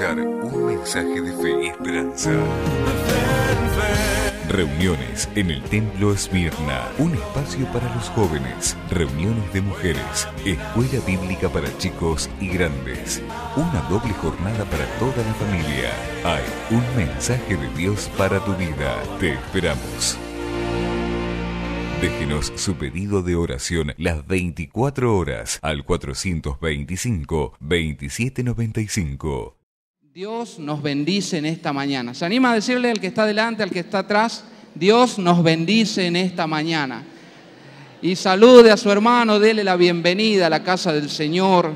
escuchar un mensaje de fe y esperanza. Reuniones en el Templo Esmirna, un espacio para los jóvenes, reuniones de mujeres, escuela bíblica para chicos y grandes, una doble jornada para toda la familia. Hay un mensaje de Dios para tu vida. Te esperamos. Déjenos su pedido de oración las 24 horas al 425-2795. Dios nos bendice en esta mañana. ¿Se anima a decirle al que está delante, al que está atrás? Dios nos bendice en esta mañana. Y salude a su hermano, dele la bienvenida a la casa del Señor.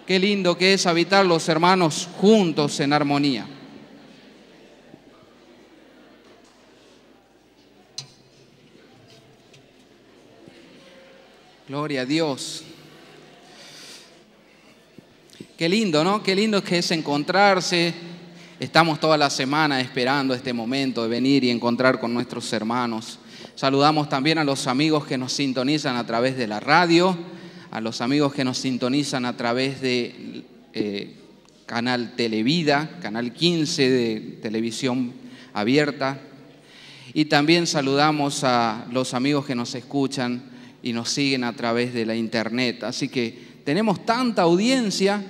Qué lindo que es habitar los hermanos juntos en armonía. Gloria a Dios. Qué lindo, ¿no? Qué lindo que es encontrarse. Estamos toda la semana esperando este momento de venir y encontrar con nuestros hermanos. Saludamos también a los amigos que nos sintonizan a través de la radio, a los amigos que nos sintonizan a través de Canal Televida, Canal 15 de televisión abierta. Y también saludamos a los amigos que nos escuchan y nos siguen a través de la internet. Así que tenemos tanta audiencia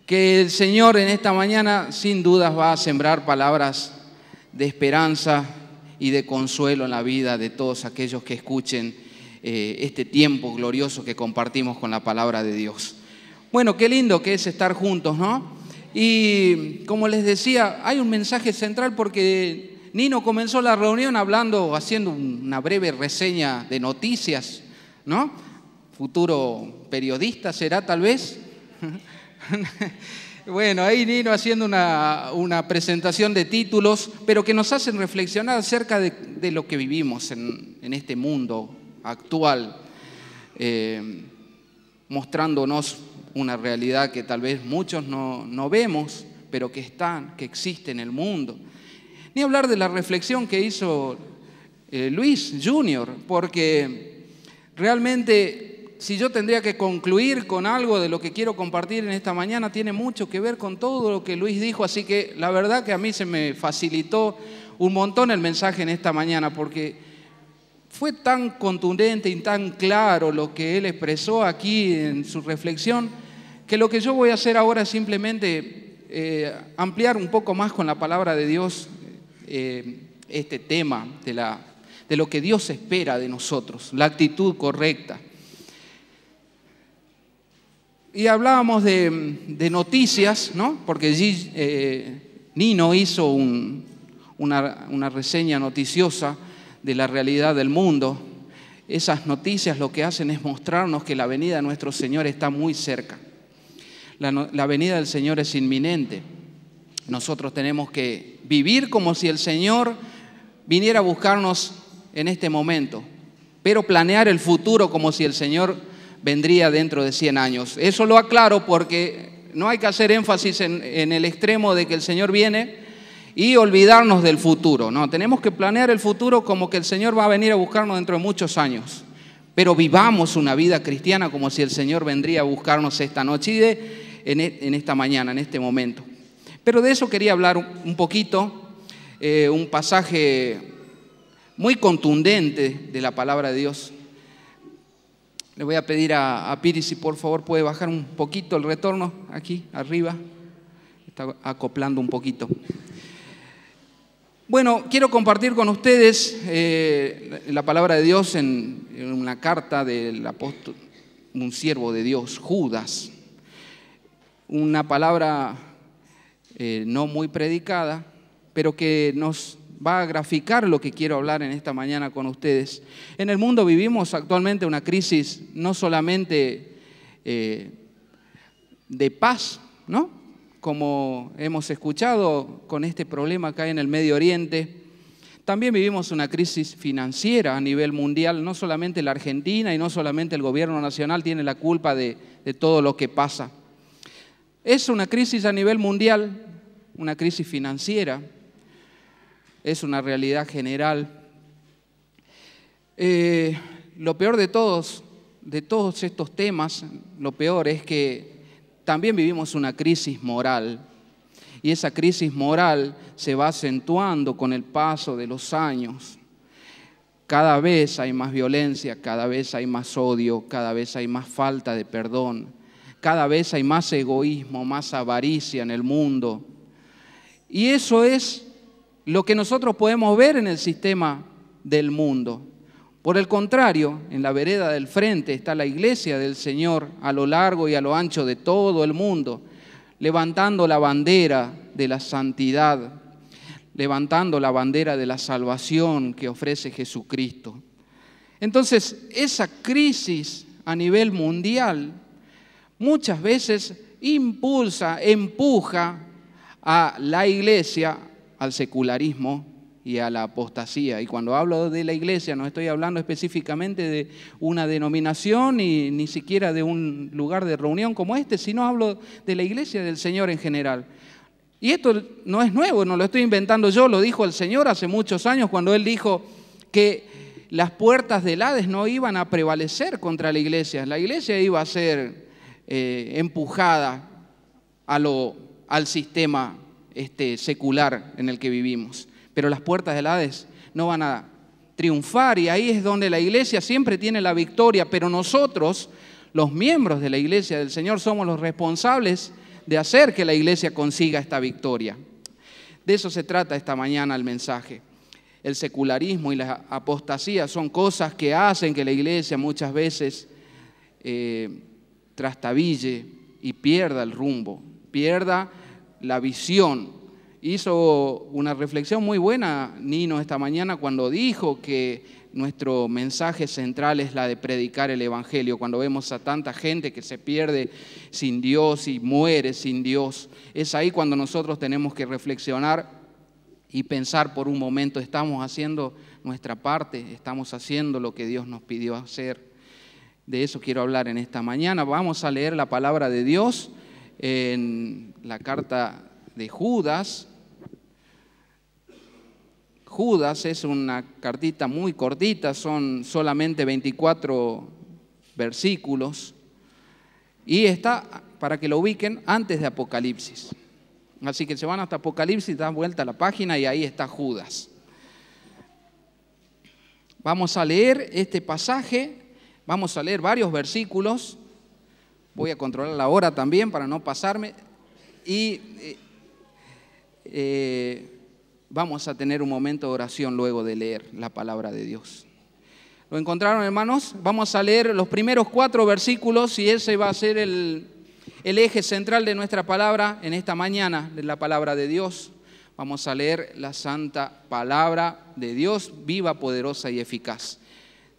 que el Señor en esta mañana sin dudas va a sembrar palabras de esperanza y de consuelo en la vida de todos aquellos que escuchen este tiempo glorioso que compartimos con la palabra de Dios. Bueno, qué lindo que es estar juntos, ¿no? Y como les decía, hay un mensaje central porque Nino comenzó la reunión haciendo una breve reseña de noticias, ¿no? Futuro periodista será tal vez. Bueno, ahí Nino haciendo una presentación de títulos, pero que nos hacen reflexionar acerca de lo que vivimos en este mundo actual, mostrándonos una realidad que tal vez muchos no vemos, pero que existe en el mundo. Ni hablar de la reflexión que hizo Luis Junior, porque realmente, si yo tendría que concluir con algo de lo que quiero compartir en esta mañana, tiene mucho que ver con todo lo que Luis dijo, así que la verdad que a mí se me facilitó un montón el mensaje en esta mañana, porque fue tan contundente y tan claro lo que él expresó aquí en su reflexión, que lo que yo voy a hacer ahora es simplemente ampliar un poco más con la palabra de Dios este tema de lo que Dios espera de nosotros, la actitud correcta. Y hablábamos de noticias, ¿no? Porque Nino hizo una reseña noticiosa de la realidad del mundo. Esas noticias lo que hacen es mostrarnos que la venida de nuestro Señor está muy cerca. La venida del Señor es inminente. Nosotros tenemos que vivir como si el Señor viniera a buscarnos en este momento, pero planear el futuro como si el Señor vendría dentro de 100 años. Eso lo aclaro porque no hay que hacer énfasis en el extremo de que el Señor viene y olvidarnos del futuro. No, tenemos que planear el futuro como que el Señor va a venir a buscarnos dentro de muchos años. Pero vivamos una vida cristiana como si el Señor vendría a buscarnos esta noche y en esta mañana, en este momento. Pero de eso quería hablar un poquito, un pasaje muy contundente de la palabra de Dios. Le voy a pedir a Piri si por favor puede bajar un poquito el retorno aquí arriba. Está acoplando un poquito. Bueno, quiero compartir con ustedes la palabra de Dios en una carta del apóstol, un siervo de Dios, Judas. Una palabra no muy predicada, pero que nos va a graficar lo que quiero hablar en esta mañana con ustedes. En el mundo vivimos actualmente una crisis no solamente de paz, ¿no? Como hemos escuchado con este problema que hay en el Medio Oriente. También vivimos una crisis financiera a nivel mundial. No solamente la Argentina y no solamente el gobierno nacional tiene la culpa de todo lo que pasa. Es una crisis a nivel mundial, una crisis financiera. Es una realidad general. Lo peor de todos estos temas, lo peor es que también vivimos una crisis moral. Y esa crisis moral se va acentuando con el paso de los años. Cada vez hay más violencia, cada vez hay más odio, cada vez hay más falta de perdón, cada vez hay más egoísmo, más avaricia en el mundo. Y eso es lo que nosotros podemos ver en el sistema del mundo. Por el contrario, en la vereda del frente está la iglesia del Señor a lo largo y a lo ancho de todo el mundo, levantando la bandera de la santidad, levantando la bandera de la salvación que ofrece Jesucristo. Entonces, esa crisis a nivel mundial muchas veces empuja a la iglesia al secularismo y a la apostasía. Y cuando hablo de la iglesia no estoy hablando específicamente de una denominación y ni siquiera de un lugar de reunión como este, sino hablo de la iglesia del Señor en general. Y esto no es nuevo, no lo estoy inventando yo, lo dijo el Señor hace muchos años cuando Él dijo que las puertas del Hades no iban a prevalecer contra la iglesia. La iglesia iba a ser empujada al sistema secular en el que vivimos. Pero las puertas del Hades no van a triunfar y ahí es donde la iglesia siempre tiene la victoria, pero nosotros, los miembros de la iglesia del Señor, somos los responsables de hacer que la iglesia consiga esta victoria. De eso se trata esta mañana el mensaje. El secularismo y la apostasía son cosas que hacen que la iglesia muchas veces trastabille y pierda el rumbo, pierda la visión. Hizo una reflexión muy buena Nino esta mañana cuando dijo que nuestro mensaje central es la de predicar el Evangelio. Cuando vemos a tanta gente que se pierde sin Dios y muere sin Dios, es ahí cuando nosotros tenemos que reflexionar y pensar por un momento, ¿estamos haciendo nuestra parte? ¿Estamos haciendo lo que Dios nos pidió hacer? De eso quiero hablar en esta mañana. Vamos a leer la palabra de Dios en la carta de Judas. Judas es una cartita muy cortita, son solamente 24 versículos y está, para que lo ubiquen, antes de Apocalipsis. Así que se van hasta Apocalipsis, dan vuelta a la página y ahí está Judas. Vamos a leer este pasaje, vamos a leer varios versículos. Voy a controlar la hora también para no pasarme y vamos a tener un momento de oración luego de leer la palabra de Dios. ¿Lo encontraron, hermanos? Vamos a leer los primeros 4 versículos y ese va a ser el eje central de nuestra palabra en esta mañana, de la palabra de Dios. Vamos a leer la santa palabra de Dios, viva, poderosa y eficaz.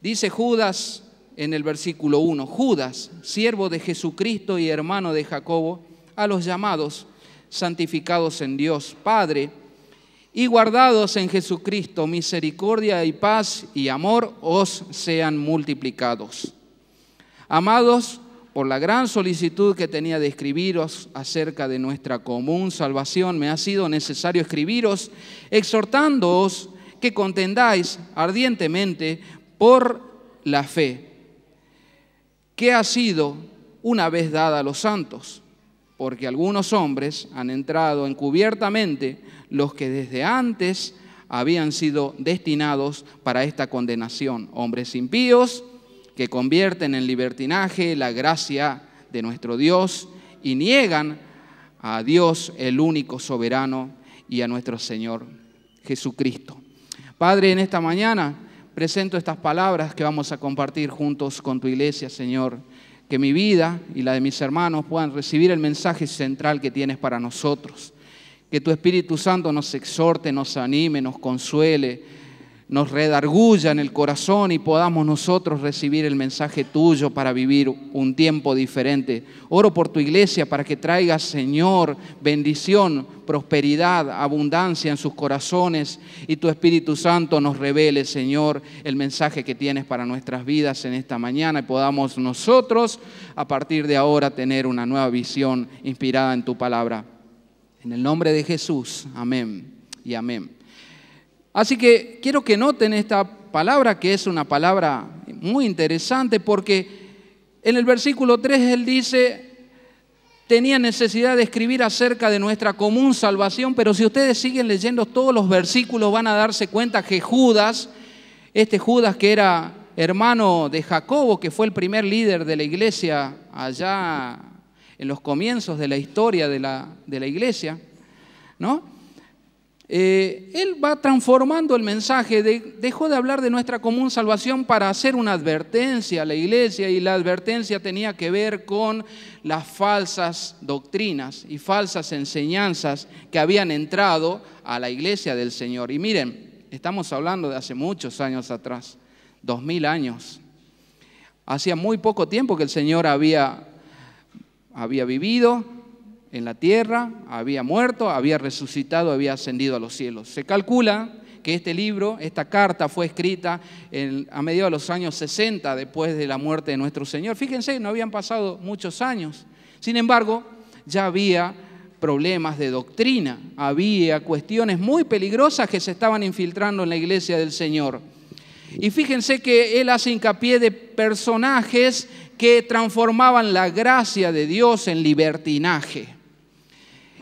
Dice Judas en el versículo 1, Judas, siervo de Jesucristo y hermano de Jacobo, a los llamados, santificados en Dios Padre, y guardados en Jesucristo, misericordia y paz y amor os sean multiplicados. Amados, por la gran solicitud que tenía de escribiros acerca de nuestra común salvación, me ha sido necesario escribiros, exhortándoos que contendáis ardientemente por la fe, que ha sido una vez dada a los santos, porque algunos hombres han entrado encubiertamente, los que desde antes habían sido destinados para esta condenación, hombres impíos que convierten en libertinaje la gracia de nuestro Dios y niegan a Dios el único soberano y a nuestro Señor Jesucristo. Padre, en esta mañana presento estas palabras que vamos a compartir juntos con tu iglesia, Señor, que mi vida y la de mis hermanos puedan recibir el mensaje central que tienes para nosotros. Que tu Espíritu Santo nos exhorte, nos anime, nos consuele, nos redarguya en el corazón y podamos nosotros recibir el mensaje tuyo para vivir un tiempo diferente. Oro por tu iglesia para que traiga, Señor, bendición, prosperidad, abundancia en sus corazones y tu Espíritu Santo nos revele, Señor, el mensaje que tienes para nuestras vidas en esta mañana y podamos nosotros a partir de ahora tener una nueva visión inspirada en tu palabra. En el nombre de Jesús, amén y amén. Así que quiero que noten esta palabra, que es una palabra muy interesante, porque en el versículo 3 él dice, tenía necesidad de escribir acerca de nuestra común salvación, pero si ustedes siguen leyendo todos los versículos van a darse cuenta que Judas, este Judas que era hermano de Jacobo, que fue el primer líder de la iglesia allá en los comienzos de la historia de la iglesia, ¿no? Él va transformando el mensaje, dejó de hablar de nuestra común salvación para hacer una advertencia a la iglesia, y la advertencia tenía que ver con las falsas doctrinas y falsas enseñanzas que habían entrado a la iglesia del Señor. Y miren, estamos hablando de hace muchos años atrás, 2000 años. Hacía muy poco tiempo que el Señor había vivido en la tierra, había muerto, había resucitado, había ascendido a los cielos. Se calcula que este libro, esta carta fue escrita a mediados de los años 60 después de la muerte de nuestro Señor. Fíjense, no habían pasado muchos años. Sin embargo, ya había problemas de doctrina, había cuestiones muy peligrosas que se estaban infiltrando en la iglesia del Señor. Y fíjense que él hace hincapié de personajes que transformaban la gracia de Dios en libertinaje.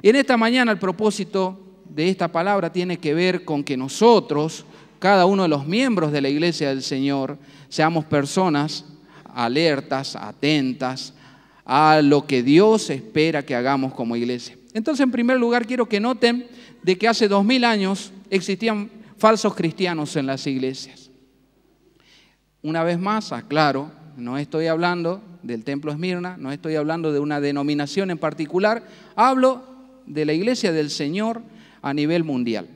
Y en esta mañana el propósito de esta palabra tiene que ver con que nosotros, cada uno de los miembros de la iglesia del Señor, seamos personas alertas, atentas a lo que Dios espera que hagamos como iglesia. Entonces, en primer lugar, quiero que noten de que hace 2000 años existían falsos cristianos en las iglesias. Una vez más, aclaro, no estoy hablando del Templo Esmirna, no estoy hablando de una denominación en particular, hablo de la iglesia del Señor a nivel mundial.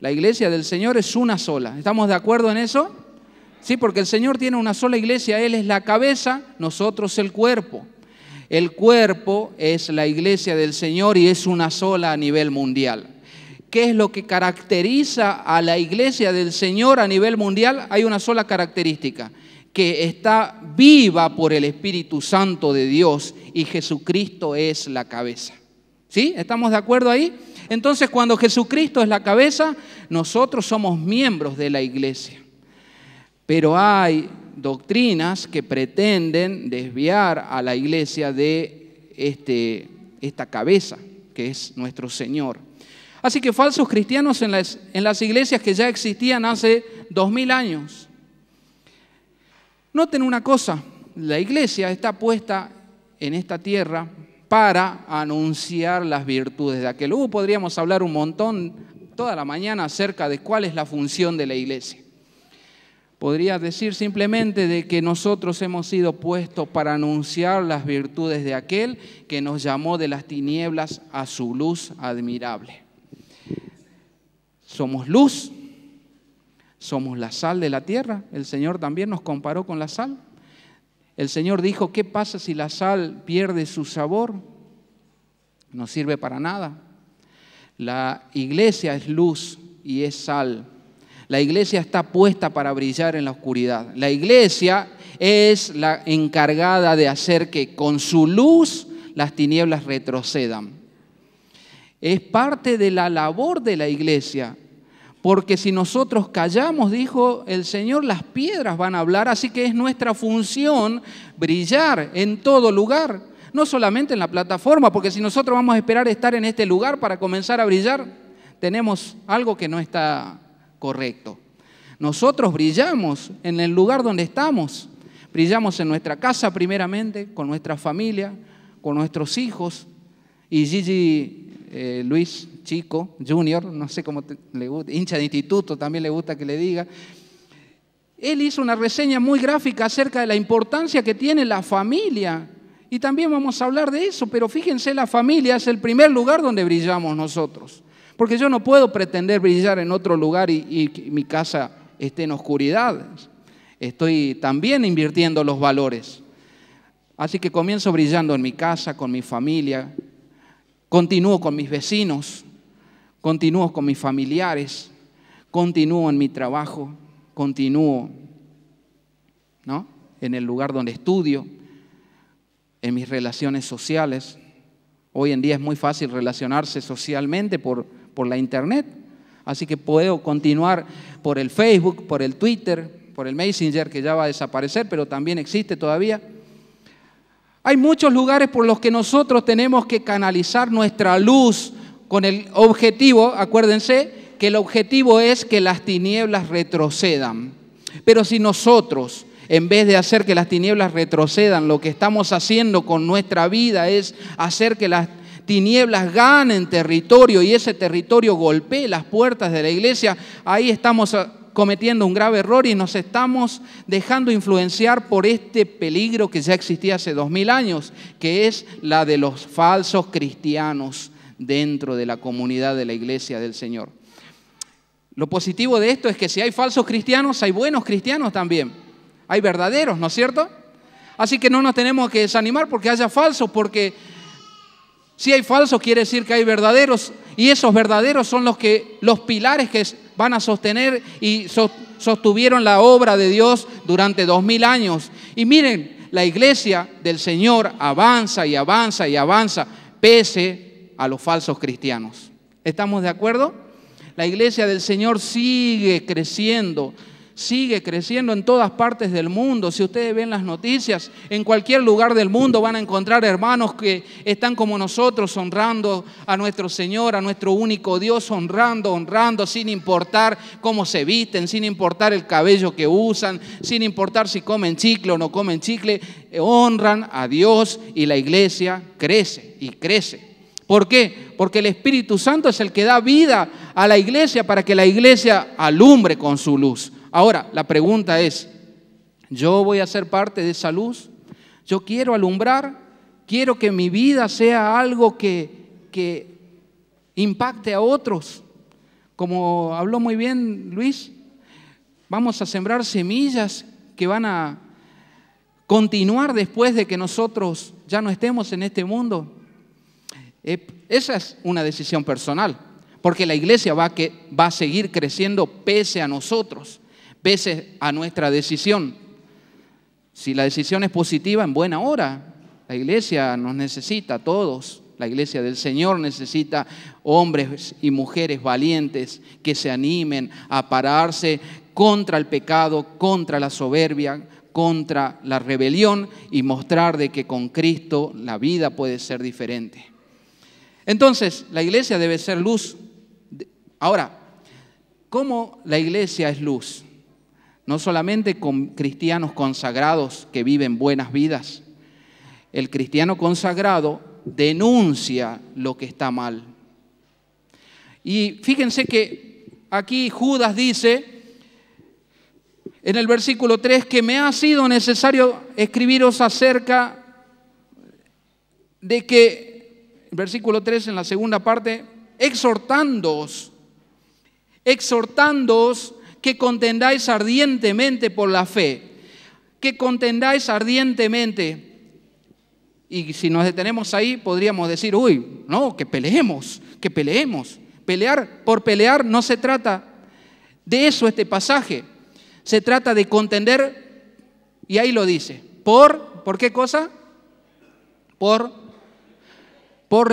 La iglesia del Señor es una sola. ¿Estamos de acuerdo en eso? Sí, porque el Señor tiene una sola iglesia, Él es la cabeza, nosotros el cuerpo. El cuerpo es la iglesia del Señor y es una sola a nivel mundial. ¿Qué es lo que caracteriza a la iglesia del Señor a nivel mundial? Hay una sola característica, que está viva por el Espíritu Santo de Dios y Jesucristo es la cabeza. ¿Sí? ¿Estamos de acuerdo ahí? Entonces, cuando Jesucristo es la cabeza, nosotros somos miembros de la iglesia. Pero hay doctrinas que pretenden desviar a la iglesia de esta cabeza, que es nuestro Señor. Así que falsos cristianos en las iglesias que ya existían hace 2000 años. Noten una cosa, la iglesia está puesta en esta tierra para anunciar las virtudes de aquel. Podríamos hablar un montón toda la mañana acerca de cuál es la función de la iglesia. Podría decir simplemente de que nosotros hemos sido puestos para anunciar las virtudes de aquel que nos llamó de las tinieblas a su luz admirable. Somos luz, somos la sal de la tierra. El Señor también nos comparó con la sal. El Señor dijo, ¿qué pasa si la sal pierde su sabor? No sirve para nada. La iglesia es luz y es sal. La iglesia está puesta para brillar en la oscuridad. La iglesia es la encargada de hacer que con su luz las tinieblas retrocedan. Es parte de la labor de la iglesia. Porque si nosotros callamos, dijo el Señor, las piedras van a hablar, así que es nuestra función brillar en todo lugar, no solamente en la plataforma, porque si nosotros vamos a esperar estar en este lugar para comenzar a brillar, tenemos algo que no está correcto. Nosotros brillamos en el lugar donde estamos, brillamos en nuestra casa primeramente, con nuestra familia, con nuestros hijos, y Gigi Luis Chico, Junior, no sé cómo le gusta, hincha de instituto, también le gusta que le diga. Él hizo una reseña muy gráfica acerca de la importancia que tiene la familia. Y también vamos a hablar de eso, pero fíjense, la familia es el primer lugar donde brillamos nosotros. Porque yo no puedo pretender brillar en otro lugar y mi casa esté en oscuridad. Estoy también invirtiendo los valores. Así que comienzo brillando en mi casa, con mi familia. Continúo con mis vecinos, continúo con mis familiares, continúo en mi trabajo, continúo, ¿no?, en el lugar donde estudio, en mis relaciones sociales. Hoy en día es muy fácil relacionarse socialmente por la internet, así que puedo continuar por el Facebook, por el Twitter, por el Messenger, que ya va a desaparecer, pero también existe todavía. Hay muchos lugares por los que nosotros tenemos que canalizar nuestra luz con el objetivo, acuérdense, que el objetivo es que las tinieblas retrocedan. Pero si nosotros, en vez de hacer que las tinieblas retrocedan, lo que estamos haciendo con nuestra vida es hacer que las tinieblas ganen territorio y ese territorio golpee las puertas de la iglesia, ahí estamos cometiendo un grave error y nos estamos dejando influenciar por este peligro que ya existía hace 2000 años, que es la de los falsos cristianos dentro de la comunidad de la iglesia del Señor. Lo positivo de esto es que si hay falsos cristianos, hay buenos cristianos también. Hay verdaderos, ¿no es cierto? Así que no nos tenemos que desanimar porque haya falsos, porque si hay falsos quiere decir que hay verdaderos, y esos verdaderos son los pilares que van a sostener y sostuvieron la obra de Dios durante 2000 años. Y miren, la iglesia del Señor avanza y avanza y avanza, pese a los falsos cristianos. ¿Estamos de acuerdo? La iglesia del Señor sigue creciendo en todas partes del mundo. Si ustedes ven las noticias, en cualquier lugar del mundo van a encontrar hermanos que están como nosotros, honrando a nuestro Señor, a nuestro único Dios, honrando, sin importar cómo se visten, sin importar el cabello que usan, sin importar si comen chicle o no comen chicle, honran a Dios y la iglesia crece y crece. ¿Por qué? Porque el Espíritu Santo es el que da vida a la iglesia para que la iglesia alumbre con su luz. Ahora, la pregunta es, ¿yo voy a ser parte de esa luz? ¿Yo quiero alumbrar? ¿Quiero que mi vida sea algo que impacte a otros? Como habló muy bien Luis, vamos a sembrar semillas que van a continuar después de que nosotros ya no estemos en este mundo. Esa es una decisión personal, porque la iglesia va a seguir creciendo pese a nosotros, pese a nuestra decisión. Si la decisión es positiva, en buena hora. La iglesia nos necesita a todos. La iglesia del Señor necesita hombres y mujeres valientes que se animen a pararse contra el pecado, contra la soberbia, contra la rebelión y mostrar de que con Cristo la vida puede ser diferente. Entonces, la iglesia debe ser luz. Ahora, ¿cómo la iglesia es luz? No solamente con cristianos consagrados que viven buenas vidas. El cristiano consagrado denuncia lo que está mal. Y fíjense que aquí Judas dice en el versículo 3 que me ha sido necesario escribiros acerca de que, versículo 3 en la segunda parte, exhortándoos que contendáis ardientemente por la fe, que contendáis ardientemente. Y si nos detenemos ahí, podríamos decir, que peleemos. Pelear por pelear no se trata de eso este pasaje. Se trata de contender, y ahí lo dice, ¿por qué cosa? Por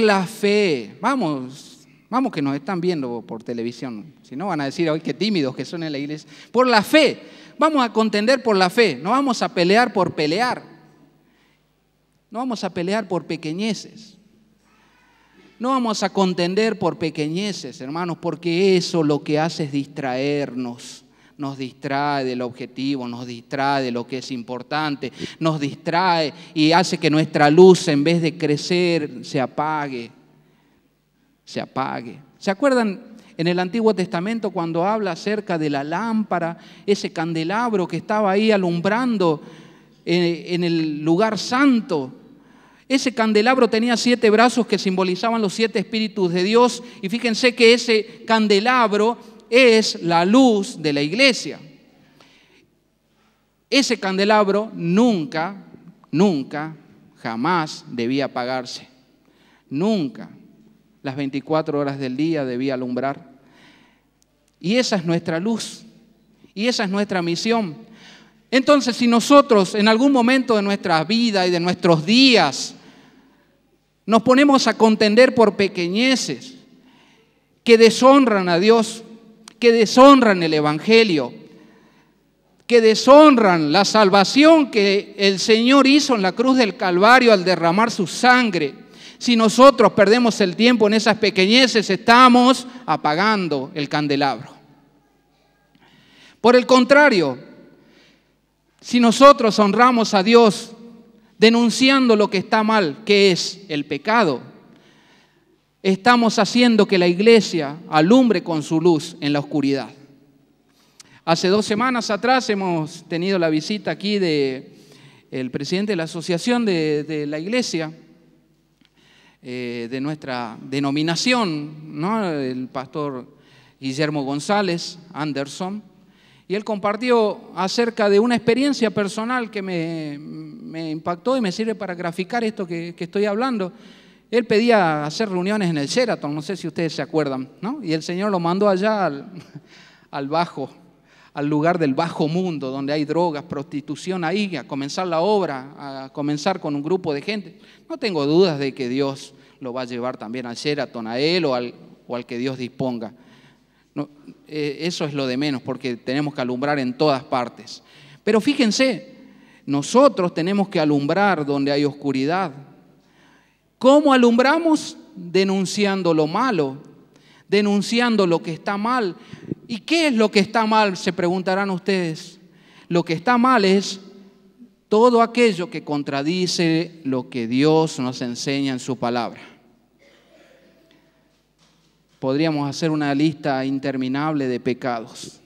la fe. Vamos que nos están viendo por televisión. Si no van a decir, ¡ay, qué tímidos que son en la iglesia! Por la fe. Vamos a contender por la fe. No vamos a pelear por pelear. No vamos a pelear por pequeñeces. No vamos a contender por pequeñeces, hermanos, porque eso lo que hace es distraernos. Nos distrae del objetivo, nos distrae de lo que es importante, nos distrae y hace que nuestra luz, en vez de crecer, se apague. ¿Se acuerdan en el Antiguo Testamento cuando habla acerca de la lámpara, ese candelabro que estaba ahí alumbrando en el lugar santo? Ese candelabro tenía 7 brazos que simbolizaban los 7 espíritus de Dios, y fíjense que ese candelabro es la luz de la iglesia. Ese candelabro nunca, jamás debía apagarse. Nunca. Las 24 horas del día debía alumbrar. Y esa es nuestra luz. Y esa es nuestra misión. Entonces, si nosotros en algún momento de nuestra vida y de nuestros días nos ponemos a contender por pequeñeces que deshonran a Dios, que deshonran el Evangelio, que deshonran la salvación que el Señor hizo en la cruz del Calvario al derramar su sangre. Si nosotros perdemos el tiempo en esas pequeñeces, estamos apagando el candelabro. Por el contrario, si nosotros honramos a Dios denunciando lo que está mal, que es el pecado, estamos haciendo que la iglesia alumbre con su luz en la oscuridad. Hace 2 semanas atrás hemos tenido la visita aquí del presidente de la asociación de la iglesia, de nuestra denominación, ¿no? El pastor Guillermo González Anderson, y él compartió acerca de una experiencia personal que me impactó y me sirve para graficar esto que estoy hablando. Él pedía hacer reuniones en el Sheraton, no sé si ustedes se acuerdan, ¿no? Y el Señor lo mandó allá al lugar del bajo mundo, donde hay drogas, prostitución, ahí, a comenzar la obra, a comenzar con un grupo de gente. No tengo dudas de que Dios lo va a llevar también al Sheraton, a él o al que Dios disponga. No, eso es lo de menos, porque tenemos que alumbrar en todas partes. Pero fíjense, nosotros tenemos que alumbrar donde hay oscuridad. ¿Cómo alumbramos? Denunciando lo malo, denunciando lo que está mal. ¿Y qué es lo que está mal? Se preguntarán ustedes. Lo que está mal es todo aquello que contradice lo que Dios nos enseña en su palabra. Podríamos hacer una lista interminable de pecados.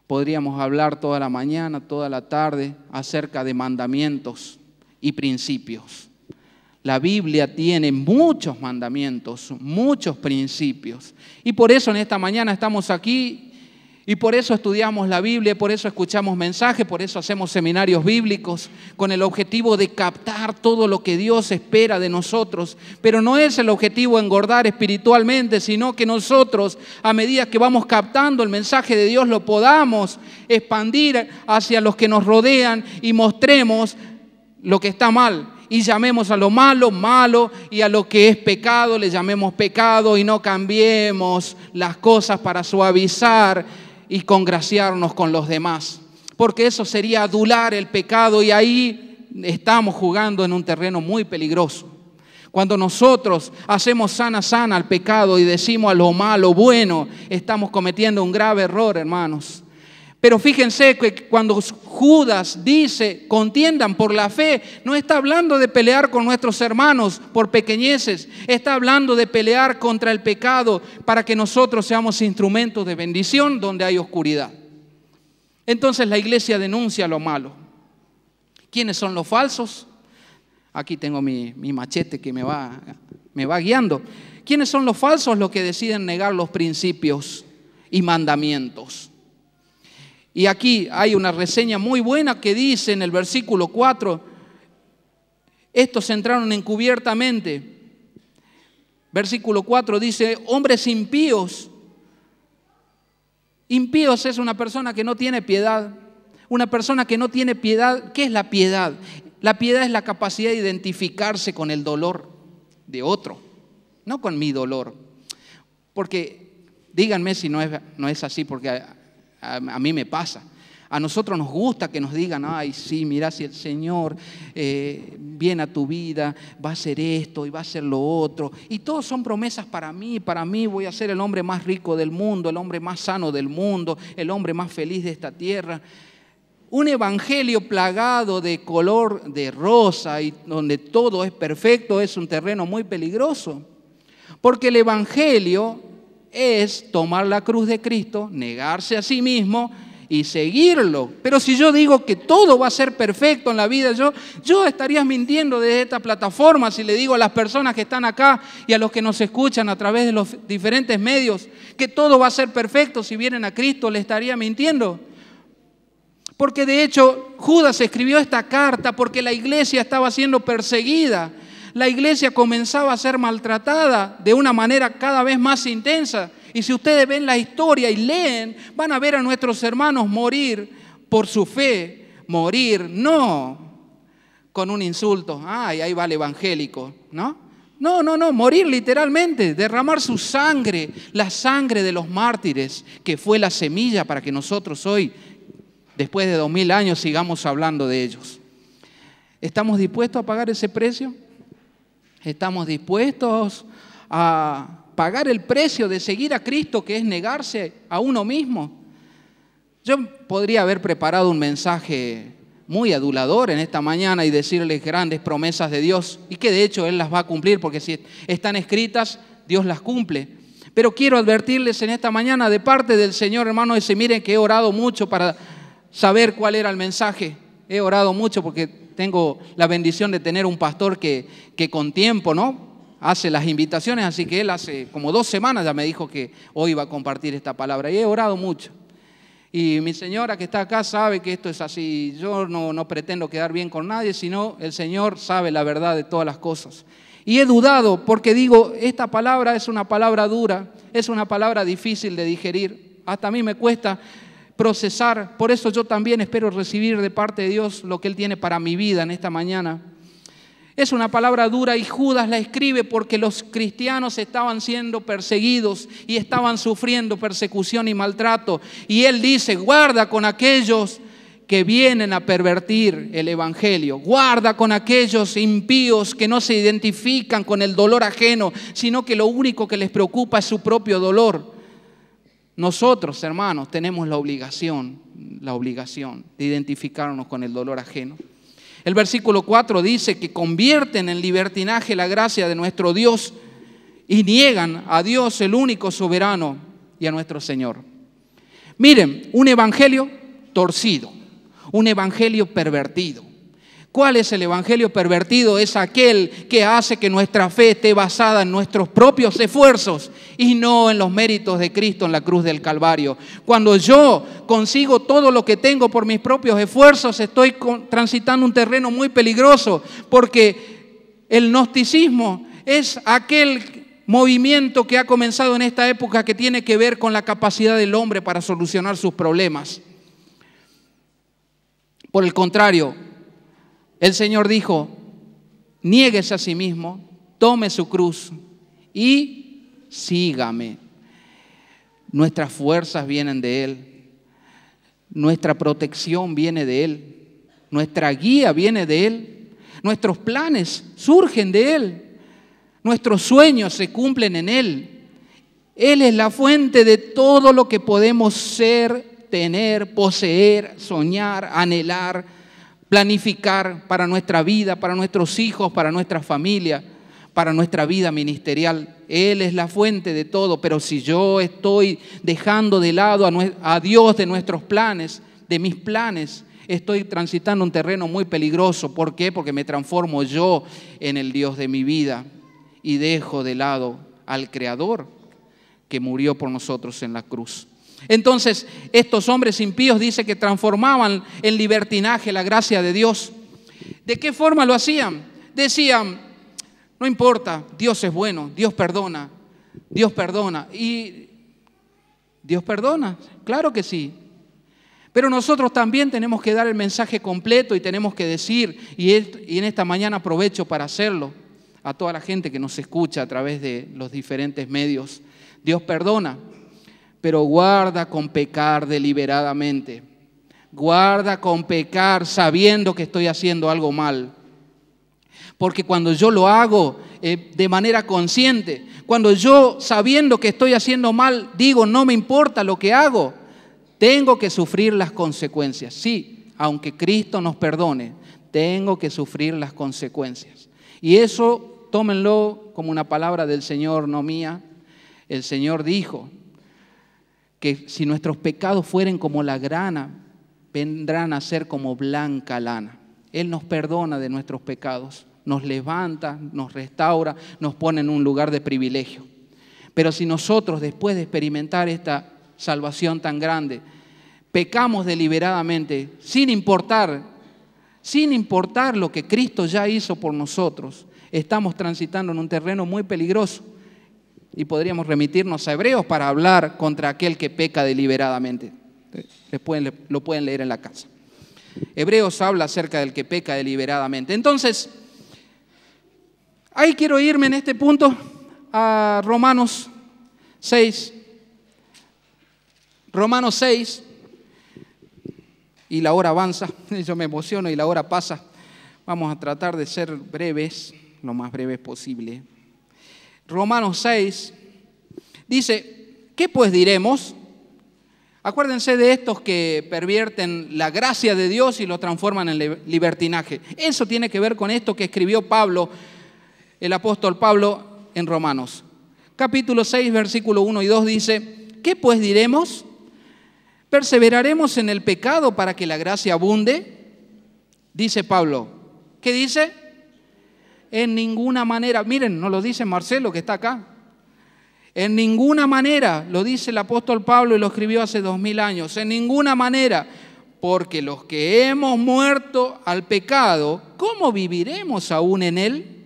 Podríamos hablar toda la mañana, toda la tarde acerca de mandamientos y principios. La Biblia tiene muchos mandamientos, muchos principios. Y por eso en esta mañana estamos aquí y por eso estudiamos la Biblia, por eso escuchamos mensajes, por eso hacemos seminarios bíblicos con el objetivo de captar todo lo que Dios espera de nosotros. Pero no es el objetivo engordar espiritualmente, sino que nosotros, a medida que vamos captando el mensaje de Dios, lo podamos expandir hacia los que nos rodean y mostremos lo que está mal. Y llamemos a lo malo, malo, y a lo que es pecado, le llamemos pecado y no cambiemos las cosas para suavizar y congraciarnos con los demás. Porque eso sería adular el pecado y ahí estamos jugando en un terreno muy peligroso. Cuando nosotros hacemos sana al pecado y decimos a lo malo bueno, estamos cometiendo un grave error, hermanos. Pero fíjense que cuando Judas dice contiendan por la fe, no está hablando de pelear con nuestros hermanos por pequeñeces, está hablando de pelear contra el pecado para que nosotros seamos instrumentos de bendición donde hay oscuridad. Entonces la iglesia denuncia lo malo. ¿Quiénes son los falsos? Aquí tengo mi machete que me va guiando. ¿Quiénes son los falsos? Los que deciden negar los principios y mandamientos. Y aquí hay una reseña muy buena que dice en el versículo 4, estos entraron encubiertamente. Versículo 4 dice, hombres impíos. Impíos es una persona que no tiene piedad. Una persona que no tiene piedad. ¿Qué es la piedad? La piedad es la capacidad de identificarse con el dolor de otro, no con mi dolor. Porque, díganme si no es así, porque a mí me pasa. A nosotros nos gusta que nos digan, ay, sí, mira, si el Señor viene a tu vida, va a hacer esto y va a hacer lo otro. Y todos son promesas para mí voy a ser el hombre más rico del mundo, el hombre más sano del mundo, el hombre más feliz de esta tierra. Un evangelio plagado de color de rosa y donde todo es perfecto es un terreno muy peligroso. Porque el evangelio es tomar la cruz de Cristo, negarse a sí mismo y seguirlo. Pero si yo digo que todo va a ser perfecto en la vida, yo estaría mintiendo desde esta plataforma si le digo a las personas que están acá y a los que nos escuchan a través de los diferentes medios que todo va a ser perfecto si vienen a Cristo, le estaría mintiendo. Porque de hecho Judas escribió esta carta porque la iglesia estaba siendo perseguida. La iglesia comenzaba a ser maltratada de una manera cada vez más intensa. Y si ustedes ven la historia y leen, van a ver a nuestros hermanos morir por su fe. Morir, no con un insulto. Ay, ahí va el evangélico, ¿no? No, morir literalmente, derramar su sangre, la sangre de los mártires, que fue la semilla para que nosotros hoy después de 2000 años sigamos hablando de ellos. ¿Estamos dispuestos a pagar ese precio? ¿Estamos dispuestos a pagar el precio de seguir a Cristo, que es negarse a uno mismo? Yo podría haber preparado un mensaje muy adulador en esta mañana y decirles grandes promesas de Dios, y que de hecho Él las va a cumplir, porque si están escritas, Dios las cumple. Pero quiero advertirles en esta mañana de parte del Señor, hermanos, y miren que he orado mucho para saber cuál era el mensaje. He orado mucho porque tengo la bendición de tener un pastor que con tiempo, ¿no?, hace las invitaciones, así que él hace como 2 semanas ya me dijo que hoy iba a compartir esta palabra, y he orado mucho. Y mi señora que está acá sabe que esto es así. Yo no pretendo quedar bien con nadie, sino el Señor sabe la verdad de todas las cosas. Y he dudado porque digo, esta palabra es una palabra dura, es una palabra difícil de digerir. Hasta a mí me cuesta procesar. Por eso yo también espero recibir de parte de Dios lo que Él tiene para mi vida en esta mañana. Es una palabra dura y Judas la escribe porque los cristianos estaban siendo perseguidos y estaban sufriendo persecución y maltrato. Y él dice, guarda con aquellos que vienen a pervertir el evangelio. Guarda con aquellos impíos que no se identifican con el dolor ajeno, sino que lo único que les preocupa es su propio dolor. Nosotros, hermanos, tenemos la obligación de identificarnos con el dolor ajeno. El versículo 4 dice que convierten en libertinaje la gracia de nuestro Dios y niegan a Dios, el único soberano, y a nuestro Señor. Miren, un evangelio torcido, un evangelio pervertido. ¿Cuál es el evangelio pervertido? Es aquel que hace que nuestra fe esté basada en nuestros propios esfuerzos y no en los méritos de Cristo en la cruz del Calvario. Cuando yo consigo todo lo que tengo por mis propios esfuerzos, estoy transitando un terreno muy peligroso, porque el gnosticismo es aquel movimiento que ha comenzado en esta época que tiene que ver con la capacidad del hombre para solucionar sus problemas. Por el contrario, el Señor dijo, niéguese a sí mismo, tome su cruz y sígame. Nuestras fuerzas vienen de Él, nuestra protección viene de Él, nuestra guía viene de Él, nuestros planes surgen de Él, nuestros sueños se cumplen en Él. Él es la fuente de todo lo que podemos ser, tener, poseer, soñar, anhelar, planificar para nuestra vida, para nuestros hijos, para nuestra familia, para nuestra vida ministerial. Él es la fuente de todo, pero si yo estoy dejando de lado a Dios de nuestros planes, de mis planes, estoy transitando un terreno muy peligroso. ¿Por qué? Porque me transformo yo en el Dios de mi vida y dejo de lado al Creador que murió por nosotros en la cruz. Entonces, estos hombres impíos dice que transformaban en libertinaje la gracia de Dios. ¿De qué forma lo hacían? Decían, no importa, Dios es bueno, Dios perdona. Y Dios perdona, claro que sí. Pero nosotros también tenemos que dar el mensaje completo y tenemos que decir, y en esta mañana aprovecho para hacerlo, a toda la gente que nos escucha a través de los diferentes medios. Dios perdona, pero guarda con pecar deliberadamente. Guarda con pecar sabiendo que estoy haciendo algo mal. Porque cuando yo lo hago de manera consciente, cuando yo sabiendo que estoy haciendo mal, digo no me importa lo que hago, tengo que sufrir las consecuencias. Sí, aunque Cristo nos perdone, tengo que sufrir las consecuencias. Y eso tómenlo como una palabra del Señor, no mía. El Señor dijo que si nuestros pecados fueren como la grana, vendrán a ser como blanca lana. Él nos perdona de nuestros pecados, nos levanta, nos restaura, nos pone en un lugar de privilegio. Pero si nosotros, después de experimentar esta salvación tan grande, pecamos deliberadamente, sin importar lo que Cristo ya hizo por nosotros, estamos transitando en un terreno muy peligroso. Y podríamos remitirnos a Hebreos para hablar contra aquel que peca deliberadamente. Lo pueden leer en la casa. Hebreos habla acerca del que peca deliberadamente. Entonces, ahí quiero irme en este punto a Romanos 6. Romanos 6. y la hora avanza, yo me emociono y la hora pasa. Vamos a tratar de ser breves, lo más breves posible. Romanos 6 dice, ¿qué pues diremos? Acuérdense de estos que pervierten la gracia de Dios y lo transforman en libertinaje. Eso tiene que ver con esto que escribió Pablo, el apóstol Pablo, en Romanos. Capítulo 6, versículo 1 y 2 dice, ¿qué pues diremos? ¿Perseveraremos en el pecado para que la gracia abunde? Dice Pablo. ¿Qué dice? En ninguna manera. Miren, nos lo dice Marcelo que está acá. En ninguna manera, lo dice el apóstol Pablo y lo escribió hace 2000 años. En ninguna manera, porque los que hemos muerto al pecado, ¿cómo viviremos aún en él?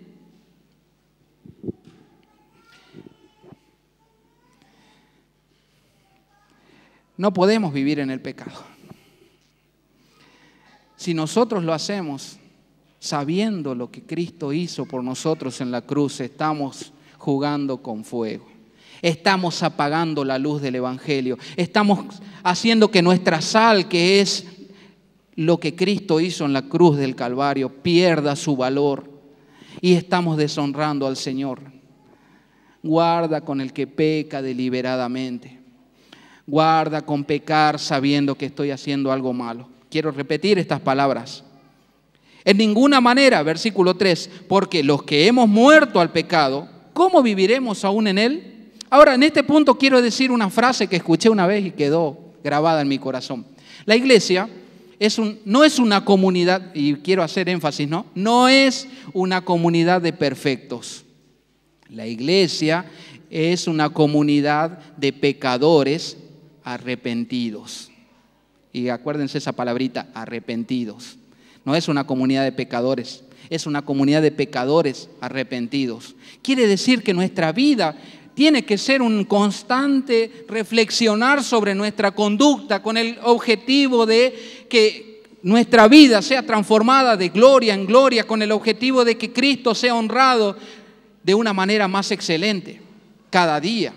No podemos vivir en el pecado. Si nosotros lo hacemos sabiendo lo que Cristo hizo por nosotros en la cruz, estamos jugando con fuego. Estamos apagando la luz del Evangelio. Estamos haciendo que nuestra sal, que es lo que Cristo hizo en la cruz del Calvario, pierda su valor. Y estamos deshonrando al Señor. Guarda con el que peca deliberadamente. Guarda con pecar sabiendo que estoy haciendo algo malo. Quiero repetir estas palabras. En ninguna manera, versículo 3, porque los que hemos muerto al pecado, ¿cómo viviremos aún en él? Ahora, en este punto quiero decir una frase que escuché una vez y quedó grabada en mi corazón. La iglesia no es una comunidad, y quiero hacer énfasis, no es una comunidad de perfectos. La iglesia es una comunidad de pecadores arrepentidos. Y acuérdense esa palabrita, arrepentidos. No es una comunidad de pecadores, es una comunidad de pecadores arrepentidos. Quiere decir que nuestra vida tiene que ser un constante reflexionar sobre nuestra conducta con el objetivo de que nuestra vida sea transformada de gloria en gloria, con el objetivo de que Cristo sea honrado de una manera más excelente cada día.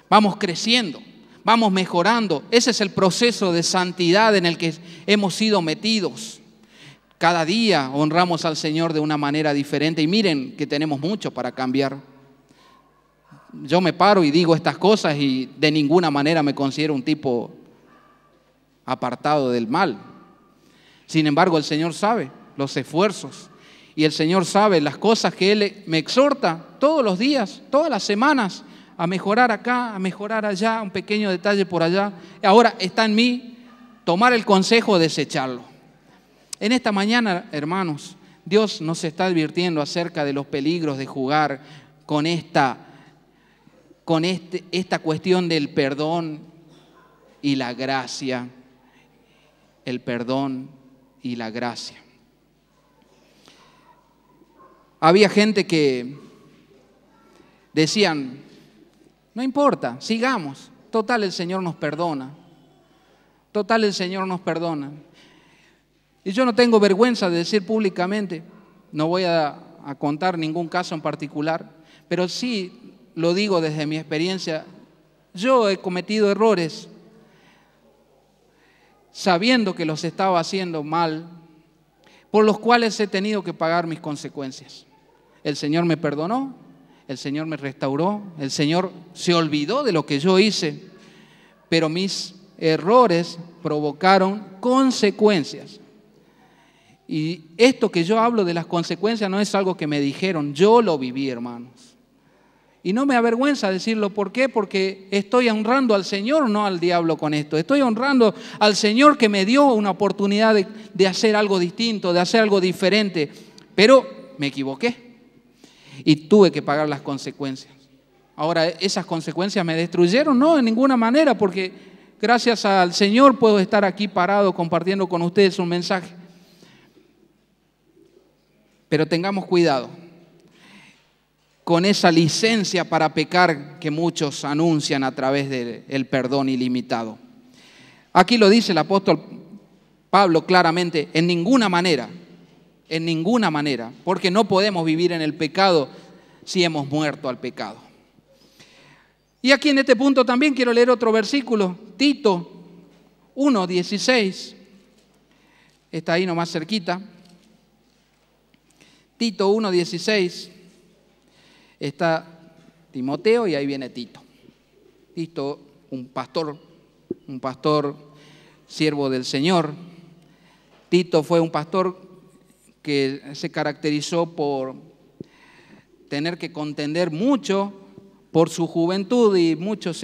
Vamos creciendo, vamos mejorando. Ese es el proceso de santidad en el que hemos sido metidos. Cada día honramos al Señor de una manera diferente y miren que tenemos mucho para cambiar. Yo me paro y digo estas cosas y de ninguna manera me considero un tipo apartado del mal. Sin embargo, el Señor sabe los esfuerzos y el Señor sabe las cosas que Él me exhorta todos los días, todas las semanas, a mejorar acá, a mejorar allá, un pequeño detalle por allá. Ahora está en mí tomar el consejo, desecharlo. En esta mañana, hermanos, Dios nos está advirtiendo acerca de los peligros de jugar con esta cuestión del perdón y la gracia. El perdón y la gracia. Había gente que decían, no importa, sigamos, total el Señor nos perdona. Total el Señor nos perdona. Y yo no tengo vergüenza de decir públicamente, no voy a contar ningún caso en particular, pero sí lo digo desde mi experiencia, yo he cometido errores sabiendo que los estaba haciendo mal, por los cuales he tenido que pagar mis consecuencias. El Señor me perdonó, el Señor me restauró, el Señor se olvidó de lo que yo hice, pero mis errores provocaron consecuencias. Y esto que yo hablo de las consecuencias no es algo que me dijeron, yo lo viví, hermanos. Y no me avergüenza decirlo. ¿Por qué? Porque estoy honrando al Señor, no al diablo con esto. Estoy honrando al Señor que me dio una oportunidad de hacer algo distinto, de hacer algo diferente. Pero me equivoqué y tuve que pagar las consecuencias. Ahora, ¿esas consecuencias me destruyeron? No, en ninguna manera, porque gracias al Señor puedo estar aquí parado compartiendo con ustedes un mensaje. Pero tengamos cuidado con esa licencia para pecar que muchos anuncian a través del perdón ilimitado. Aquí lo dice el apóstol Pablo claramente, en ninguna manera, porque no podemos vivir en el pecado si hemos muerto al pecado. Y aquí en este punto también quiero leer otro versículo, Tito 1:16. está ahí nomás cerquita. Tito 1:16, está Timoteo y ahí viene Tito. Tito, un pastor, siervo del Señor. Tito fue un pastor que se caracterizó por tener que contender mucho por su juventud y muchos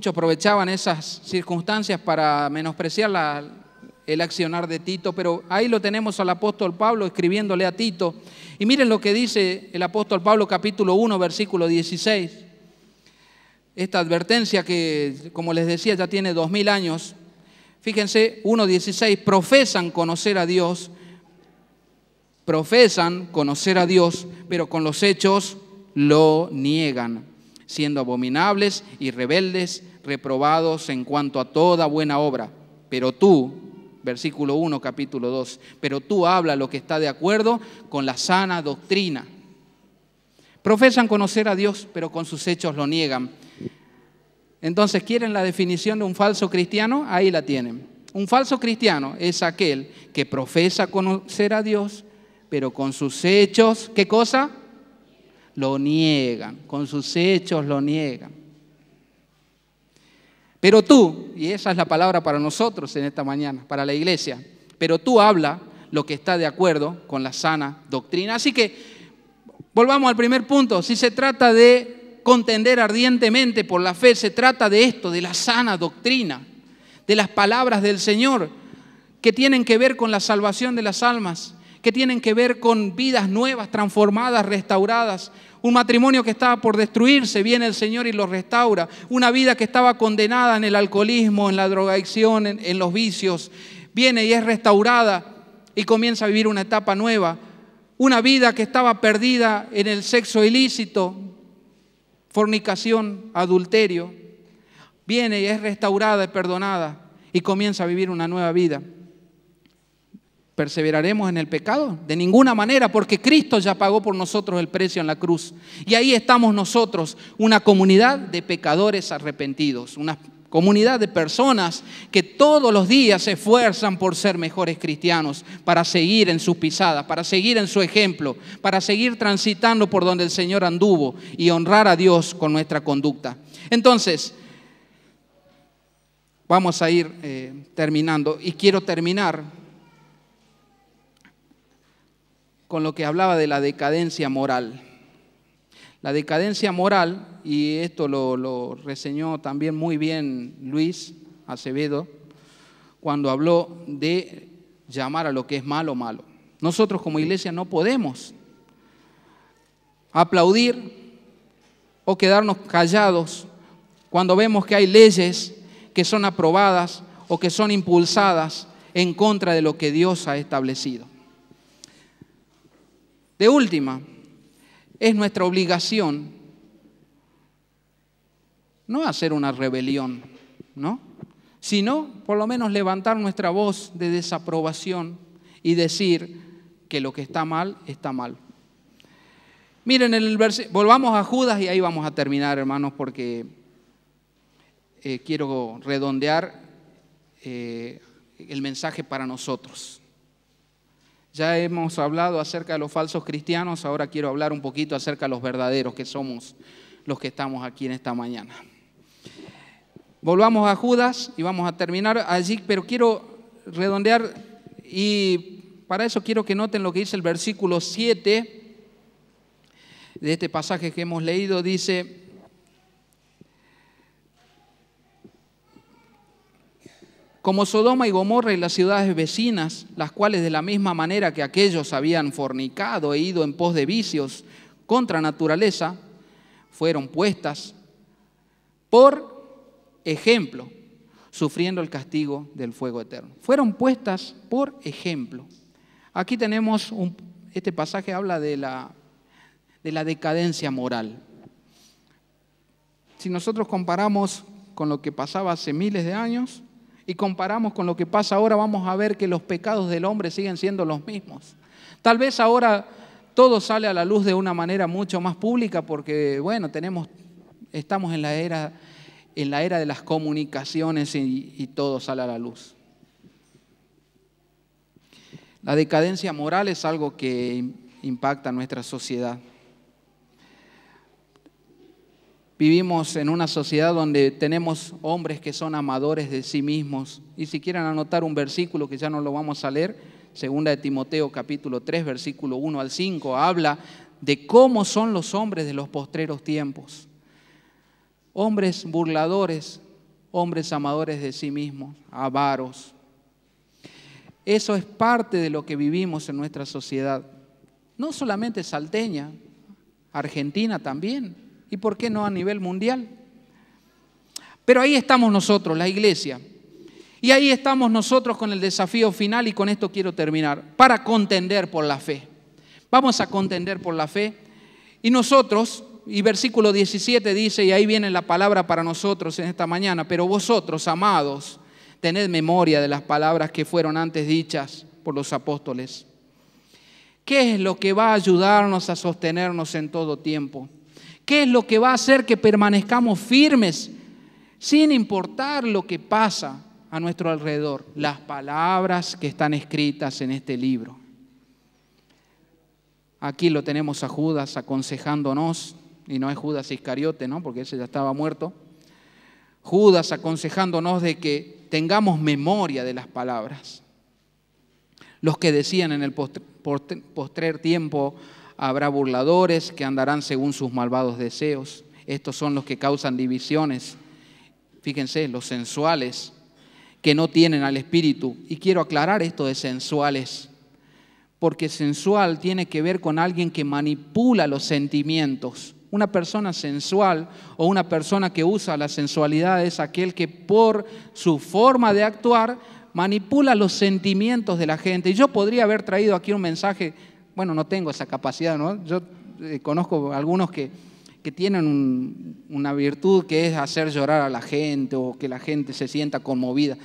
aprovechaban esas circunstancias para menospreciar el accionar de Tito, pero ahí lo tenemos al apóstol Pablo escribiéndole a Tito. Y miren lo que dice el apóstol Pablo, capítulo 1, versículo 16. Esta advertencia que, como les decía, ya tiene 2000 años. Fíjense, 1:16, profesan conocer a Dios, pero con los hechos lo niegan, siendo abominables y rebeldes, reprobados en cuanto a toda buena obra. Pero tú, versículo 1, capítulo 2, pero tú habla lo que está de acuerdo con la sana doctrina. Profesan conocer a Dios, pero con sus hechos lo niegan. Entonces, ¿quieren la definición de un falso cristiano? Ahí la tienen. Un falso cristiano es aquel que profesa conocer a Dios, pero con sus hechos, ¿qué cosa? Lo niegan. Con sus hechos lo niegan. Pero tú, y esa es la palabra para nosotros en esta mañana, para la iglesia, pero tú habla lo que está de acuerdo con la sana doctrina. Así que volvamos al primer punto. Si se trata de contender ardientemente por la fe, se trata de esto, de la sana doctrina, de las palabras del Señor, que tienen que ver con la salvación de las almas, que tienen que ver con vidas nuevas, transformadas, restauradas. Un matrimonio que estaba por destruirse, viene el Señor y lo restaura. Una vida que estaba condenada en el alcoholismo, en la drogadicción, en los vicios, viene y es restaurada y comienza a vivir una etapa nueva. Una vida que estaba perdida en el sexo ilícito, fornicación, adulterio, viene y es restaurada y perdonada y comienza a vivir una nueva vida. ¿Perseveraremos en el pecado? De ninguna manera, porque Cristo ya pagó por nosotros el precio en la cruz. Y ahí estamos nosotros, una comunidad de pecadores arrepentidos, una comunidad de personas que todos los días se esfuerzan por ser mejores cristianos, para seguir en sus pisadas, para seguir en su ejemplo, para seguir transitando por donde el Señor anduvo y honrar a Dios con nuestra conducta. Entonces, vamos a ir terminando y quiero terminar con lo que hablaba de la decadencia moral. La decadencia moral, y esto lo reseñó también muy bien Luis Acevedo, cuando habló de llamar a lo que es malo, malo. Nosotros como iglesia no podemos aplaudir o quedarnos callados cuando vemos que hay leyes que son aprobadas o que son impulsadas en contra de lo que Dios ha establecido. De última, es nuestra obligación no hacer una rebelión, ¿no? Sino por lo menos levantar nuestra voz de desaprobación y decir que lo que está mal, está mal. Miren, volvamos a Judas y ahí vamos a terminar, hermanos, porque quiero redondear el mensaje para nosotros. Ya hemos hablado acerca de los falsos cristianos, ahora quiero hablar un poquito acerca de los verdaderos, que somos los que estamos aquí en esta mañana. Volvamos a Judas y vamos a terminar allí, pero quiero redondear y para eso quiero que noten lo que dice el versículo 7 de este pasaje que hemos leído. Dice: como Sodoma y Gomorra y las ciudades vecinas, las cuales de la misma manera que aquellos habían fornicado e ido en pos de vicios contra naturaleza, fueron puestas por ejemplo, sufriendo el castigo del fuego eterno. Fueron puestas por ejemplo. Aquí tenemos, este pasaje habla de la decadencia moral. Si nosotros comparamos con lo que pasaba hace miles de años, y comparamos con lo que pasa ahora, vamos a ver que los pecados del hombre siguen siendo los mismos. Tal vez ahora todo sale a la luz de una manera mucho más pública porque, bueno, estamos en la era en la era de las comunicaciones y todo sale a la luz. La decadencia moral es algo que impacta nuestra sociedad. Vivimos en una sociedad donde tenemos hombres que son amadores de sí mismos. Y si quieren anotar un versículo que ya no lo vamos a leer, 2 de Timoteo capítulo 3, versículo 1 al 5, habla de cómo son los hombres de los postreros tiempos. Hombres burladores, hombres amadores de sí mismos, avaros. Eso es parte de lo que vivimos en nuestra sociedad. No solamente salteña, Argentina también. ¿Y por qué no a nivel mundial? Pero ahí estamos nosotros, la iglesia. Y ahí estamos nosotros con el desafío final, y con esto quiero terminar, para contender por la fe. Vamos a contender por la fe. Y nosotros, y versículo 17 dice, y ahí viene la palabra para nosotros en esta mañana, pero vosotros, amados, tened memoria de las palabras que fueron antes dichas por los apóstoles. ¿Qué es lo que va a ayudarnos a sostenernos en todo tiempo? ¿Qué es lo que va a hacer que permanezcamos firmes sin importar lo que pasa a nuestro alrededor? Las palabras que están escritas en este libro. Aquí lo tenemos a Judas aconsejándonos, y no es Judas Iscariote, ¿no? Porque ese ya estaba muerto. Judas aconsejándonos de que tengamos memoria de las palabras. Los que decían en el postrer tiempo habrá burladores que andarán según sus malvados deseos. Estos son los que causan divisiones. Fíjense, los sensuales que no tienen al Espíritu. Y quiero aclarar esto de sensuales, porque sensual tiene que ver con alguien que manipula los sentimientos. Una persona sensual o una persona que usa la sensualidad es aquel que por su forma de actuar manipula los sentimientos de la gente. Y yo podría haber traído aquí un mensaje, bueno, no tengo esa capacidad, ¿no? Yo conozco algunos que tienen una virtud que es hacer llorar a la gente o que la gente se sienta conmovida.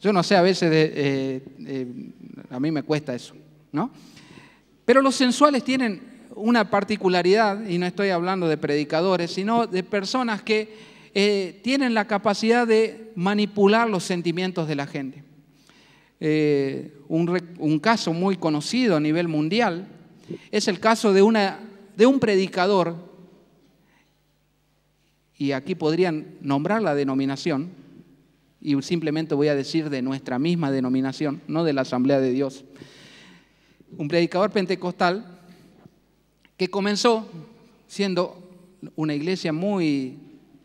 Yo no sé, a veces a mí me cuesta eso, ¿no? Pero los sensuales tienen una particularidad, y no estoy hablando de predicadores, sino de personas que tienen la capacidad de manipular los sentimientos de la gente. Un caso muy conocido a nivel mundial es el caso de un predicador, y aquí podrían nombrar la denominación, y simplemente voy a decir de nuestra misma denominación, no de la Asamblea de Dios. Un predicador pentecostal que comenzó siendo una iglesia muy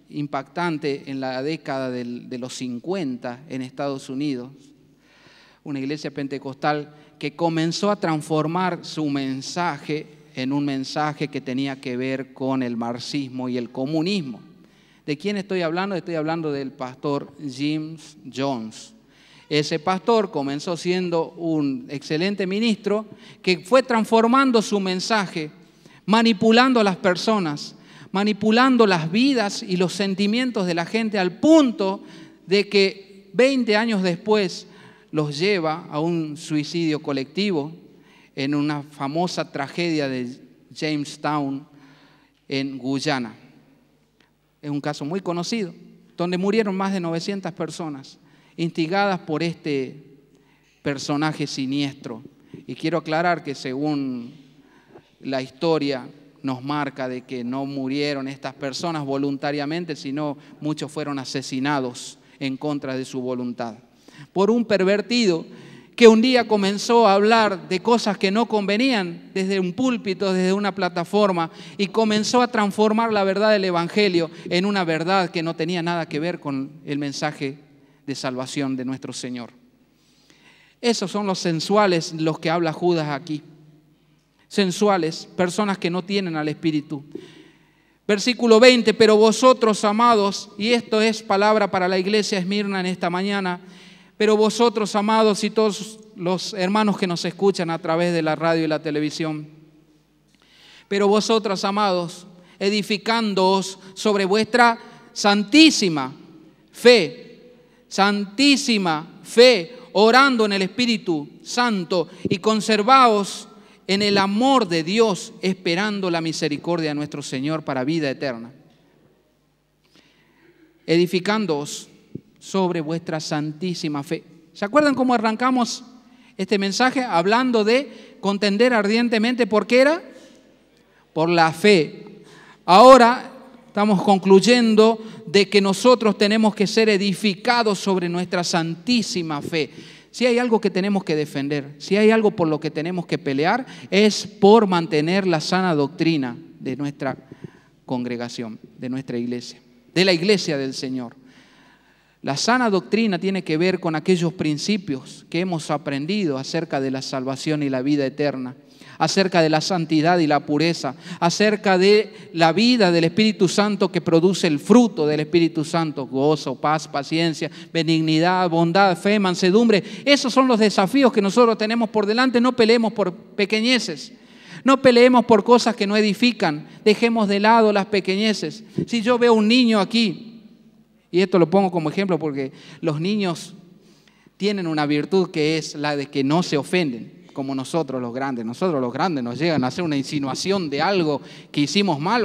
impactante en la década de los 50 en Estados Unidos. Una iglesia pentecostal que comenzó a transformar su mensaje en un mensaje que tenía que ver con el marxismo y el comunismo. ¿De quién estoy hablando? Estoy hablando del pastor Jim Jones. Ese pastor comenzó siendo un excelente ministro que fue transformando su mensaje, manipulando a las personas, manipulando las vidas y los sentimientos de la gente, al punto de que 20 años después los lleva a un suicidio colectivo en una famosa tragedia de Jamestown en Guyana. Es un caso muy conocido, donde murieron más de 900 personas, instigadas por este personaje siniestro. Y quiero aclarar que según la historia nos marca de que no murieron estas personas voluntariamente, sino muchos fueron asesinados en contra de su voluntad por un pervertido que un día comenzó a hablar de cosas que no convenían desde un púlpito, desde una plataforma, y comenzó a transformar la verdad del Evangelio en una verdad que no tenía nada que ver con el mensaje de salvación de nuestro Señor. Esos son los sensuales, los que habla Judas aquí. Sensuales, personas que no tienen al Espíritu. Versículo 20, pero vosotros, amados, y esto es palabra para la iglesia Esmirna en esta mañana, pero vosotros, amados, y todos los hermanos que nos escuchan a través de la radio y la televisión, pero vosotros, amados, edificándoos sobre vuestra santísima fe, orando en el Espíritu Santo, y conservaos en el amor de Dios, esperando la misericordia de nuestro Señor para vida eterna. edificándoos sobre vuestra santísima fe. ¿Se acuerdan cómo arrancamos este mensaje? Hablando de contender ardientemente. ¿Por qué era? Por la fe. Ahora estamos concluyendo de que nosotros tenemos que ser edificados sobre nuestra santísima fe. Si hay algo que tenemos que defender, si hay algo por lo que tenemos que pelear, es por mantener la sana doctrina de nuestra congregación, de nuestra iglesia, de la iglesia del Señor. La sana doctrina tiene que ver con aquellos principios que hemos aprendido acerca de la salvación y la vida eterna, acerca de la santidad y la pureza, acerca de la vida del Espíritu Santo que produce el fruto del Espíritu Santo: gozo, paz, paciencia, benignidad, bondad, fe, mansedumbre. Esos son los desafíos que nosotros tenemos por delante. No peleemos por pequeñeces, no peleemos por cosas que no edifican, dejemos de lado las pequeñeces. Si yo veo un niño aquí, y esto lo pongo como ejemplo porque los niños tienen una virtud que es la de que no se ofenden, como nosotros los grandes. Nosotros los grandes nos llegan a hacer una insinuación de algo que hicimos mal,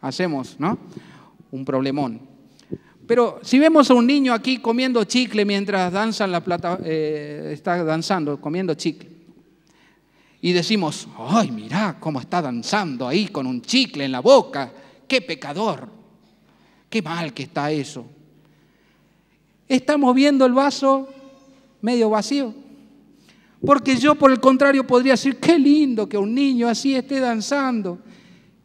hacemos, ¿no?, un problemón. Pero si vemos a un niño aquí comiendo chicle mientras danza está danzando, comiendo chicle, y decimos: ¡ay, mirá cómo está danzando ahí con un chicle en la boca! ¡Qué pecador! ¡Qué mal que está eso! Estamos viendo el vaso medio vacío. Porque yo, por el contrario, podría decir: qué lindo que un niño así esté danzando.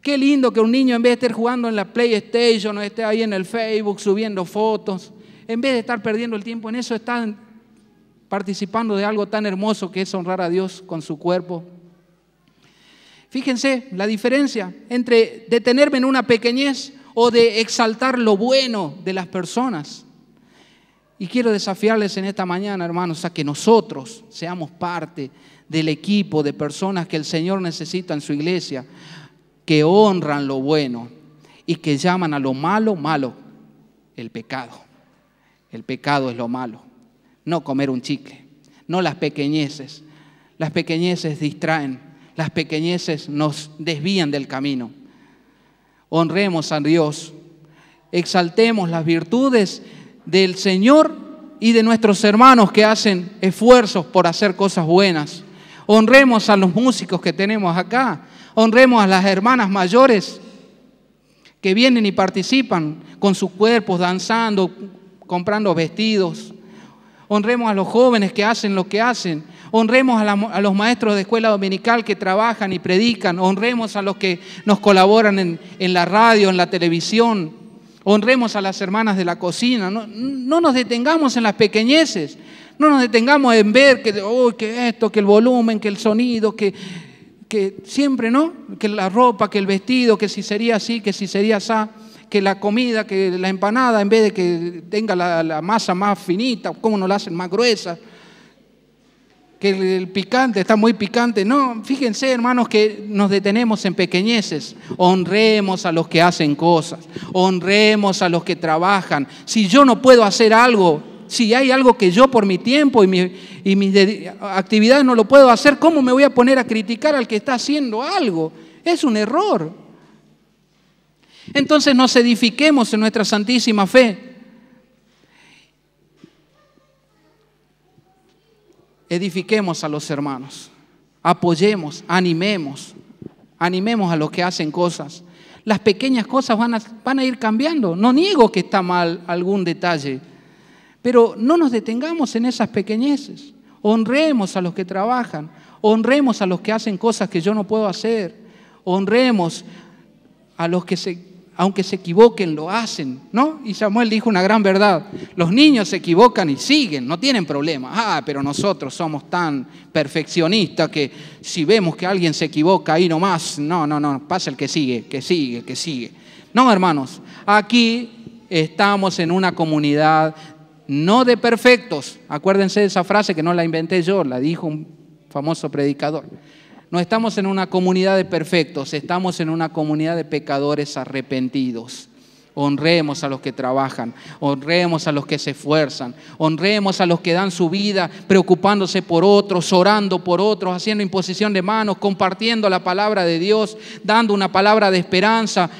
Qué lindo que un niño, en vez de estar jugando en la PlayStation o esté ahí en el Facebook subiendo fotos, en vez de estar perdiendo el tiempo en eso, están participando de algo tan hermoso que es honrar a Dios con su cuerpo. Fíjense la diferencia entre detenerme en una pequeñez o de exaltar lo bueno de las personas. Y quiero desafiarles en esta mañana, hermanos, a que nosotros seamos parte del equipo de personas que el Señor necesita en su iglesia, que honran lo bueno y que llaman a lo malo, malo. El pecado. El pecado es lo malo. No comer un chicle, no las pequeñeces. Las pequeñeces distraen, las pequeñeces nos desvían del camino. Honremos a Dios, exaltemos las virtudes del Señor y de nuestros hermanos que hacen esfuerzos por hacer cosas buenas. Honremos a los músicos que tenemos acá, honremos a las hermanas mayores que vienen y participan con sus cuerpos, danzando, comprando vestidos. Honremos a los jóvenes que hacen lo que hacen. Honremos a los maestros de escuela dominical que trabajan y predican. Honremos a los que nos colaboran en la radio, en la televisión. Honremos a las hermanas de la cocina. No nos detengamos en las pequeñeces. No nos detengamos en ver que esto, que el volumen, que el sonido, que siempre, ¿no? Que la ropa, que el vestido, que si sería así, que si sería así, que la comida, que la empanada, en vez de que tenga la masa más finita, ¿cómo no la hacen más gruesa? Que el picante está muy picante. No, fíjense, hermanos, que nos detenemos en pequeñeces. Honremos a los que hacen cosas, honremos a los que trabajan. Si yo no puedo hacer algo, si hay algo que yo por mi tiempo y mis actividades no lo puedo hacer, ¿cómo me voy a poner a criticar al que está haciendo algo? Es un error. Entonces nos edifiquemos en nuestra santísima fe. Edifiquemos a los hermanos, apoyemos, animemos a los que hacen cosas. Las pequeñas cosas van a ir cambiando. No niego que está mal algún detalle, pero no nos detengamos en esas pequeñeces. Honremos a los que trabajan, honremos a los que hacen cosas que yo no puedo hacer, honremos a los que aunque se equivoquen, lo hacen, ¿no? Y Samuel dijo una gran verdad: los niños se equivocan y siguen, no tienen problema. Pero nosotros somos tan perfeccionistas que si vemos que alguien se equivoca ahí nomás, no, pasa el que sigue. No, hermanos, aquí estamos en una comunidad no de perfectos. Acuérdense de esa frase que no la inventé yo, la dijo un famoso predicador. No estamos en una comunidad de perfectos, estamos en una comunidad de pecadores arrepentidos. Honremos a los que trabajan, honremos a los que se esfuerzan, honremos a los que dan su vida preocupándose por otros, orando por otros, haciendo imposición de manos, compartiendo la palabra de Dios, dando una palabra de esperanza.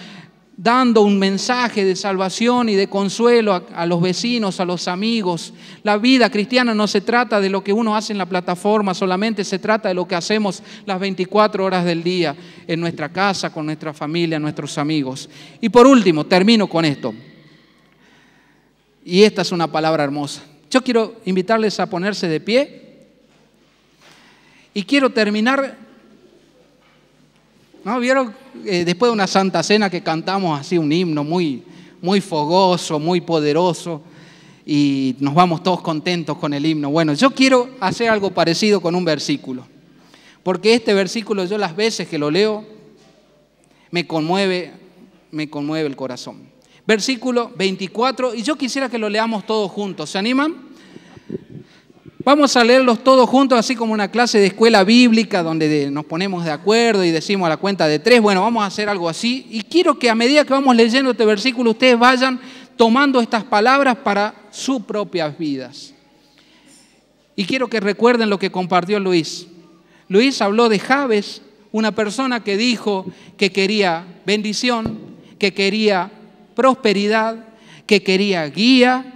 dando un mensaje de salvación y de consuelo a los vecinos, a los amigos. La vida cristiana no se trata de lo que uno hace en la plataforma, solamente se trata de lo que hacemos las 24 horas del día en nuestra casa, con nuestra familia, nuestros amigos. Y por último, termino con esto. Y esta es una palabra hermosa. Yo quiero invitarles a ponerse de pie y quiero terminar. ¿No? ¿Vieron? Después de una santa cena que cantamos así un himno muy, muy fogoso, muy poderoso, y nos vamos todos contentos con el himno. Bueno, yo quiero hacer algo parecido con un versículo, porque este versículo yo las veces que lo leo me conmueve el corazón. Versículo 24, y yo quisiera que lo leamos todos juntos. ¿Se animan? Vamos a leerlos todos juntos, así como una clase de escuela bíblica donde nos ponemos de acuerdo y decimos a la cuenta de 3. Bueno, vamos a hacer algo así. Y quiero que a medida que vamos leyendo este versículo, ustedes vayan tomando estas palabras para sus propias vidas. Y quiero que recuerden lo que compartió Luis. Luis habló de Jabes, una persona que dijo que quería bendición, que quería prosperidad, que quería guía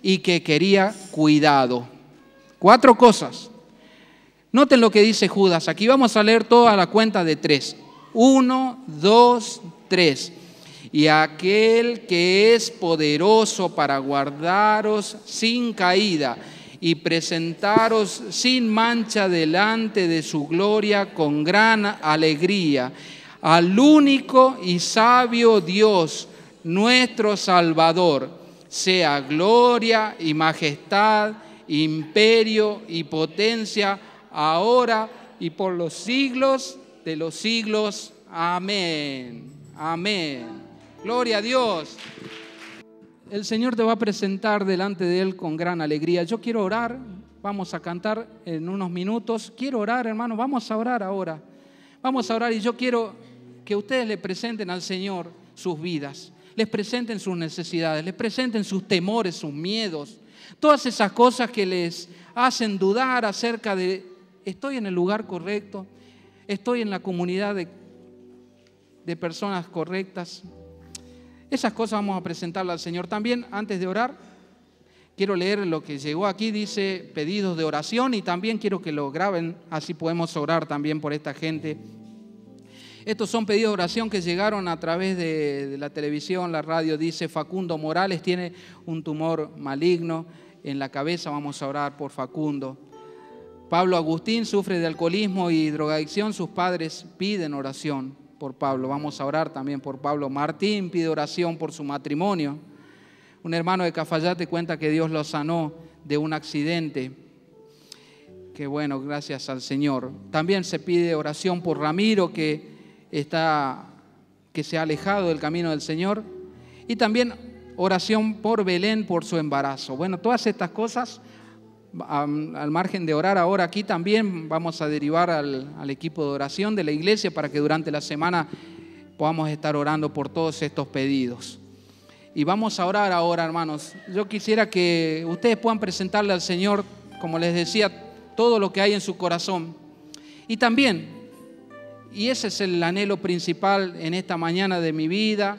y que quería cuidado. 4 cosas. Noten lo que dice Judas. Aquí vamos a leer toda la cuenta de 3. 1, 2, 3. Y aquel que es poderoso para guardaros sin caída y presentaros sin mancha delante de su gloria con gran alegría, al único y sabio Dios, nuestro Salvador, sea gloria y majestad, imperio y potencia, ahora y por los siglos de los siglos. Amén. Amén. Gloria a Dios. El Señor te va a presentar delante de Él con gran alegría. Yo quiero orar. Vamos a cantar en unos minutos. Quiero orar, hermano. Vamos a orar ahora. Vamos a orar y yo quiero que ustedes le presenten al Señor sus vidas. Les presenten sus necesidades. Les presenten sus temores, sus miedos. Todas esas cosas que les hacen dudar acerca de, ¿estoy en el lugar correcto? ¿Estoy en la comunidad de personas correctas? Esas cosas vamos a presentarlas al Señor. También, antes de orar, quiero leer lo que llegó aquí. Dice pedidos de oración y también quiero que lo graben, así podemos orar también por esta gente. Estos son pedidos de oración que llegaron a través de la televisión, la radio. Dice Facundo Morales tiene un tumor maligno en la cabeza. Vamos a orar por Facundo. Pablo Agustín sufre de alcoholismo y drogadicción. Sus padres piden oración por Pablo. Vamos a orar también por Pablo. Martín pide oración por su matrimonio. Un hermano de Cafayate cuenta que Dios lo sanó de un accidente. Qué bueno, gracias al Señor. También se pide oración por Ramiro, que se ha alejado del camino del Señor, y también oración por Belén por su embarazo. Bueno, todas estas cosas, al margen de orar ahora aquí, también vamos a derivar al equipo de oración de la iglesia para que durante la semana podamos estar orando por todos estos pedidos. Y vamos a orar ahora, hermanos. Yo quisiera que ustedes puedan presentarle al Señor, como les decía, todo lo que hay en su corazón. Y también, y ese es el anhelo principal en esta mañana de mi vida,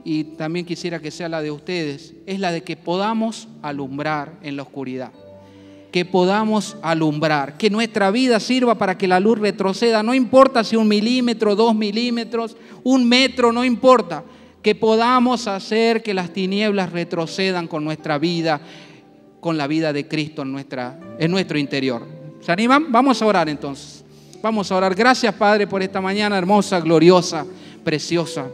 y también quisiera que sea la de ustedes, es la de que podamos alumbrar en la oscuridad. Que podamos alumbrar, que nuestra vida sirva para que la luz retroceda. No importa si 1 milímetro, 2 milímetros, 1 metro, no importa. Que podamos hacer que las tinieblas retrocedan con nuestra vida, con la vida de Cristo en nuestro interior. ¿Se animan? Vamos a orar entonces. Vamos a orar. Gracias, Padre, por esta mañana hermosa, gloriosa, preciosa.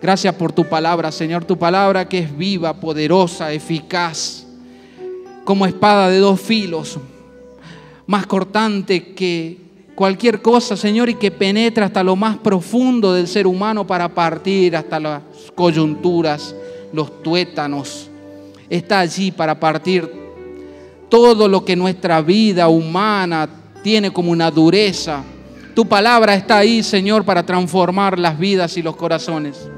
Gracias por tu palabra, Señor. Tu palabra que es viva, poderosa, eficaz, como espada de 2 filos, más cortante que cualquier cosa, Señor, y que penetra hasta lo más profundo del ser humano para partir hasta las coyunturas, los tuétanos. Está allí para partir todo lo que nuestra vida humana tiene como una dureza. Tu palabra está ahí, Señor, para transformar las vidas y los corazones.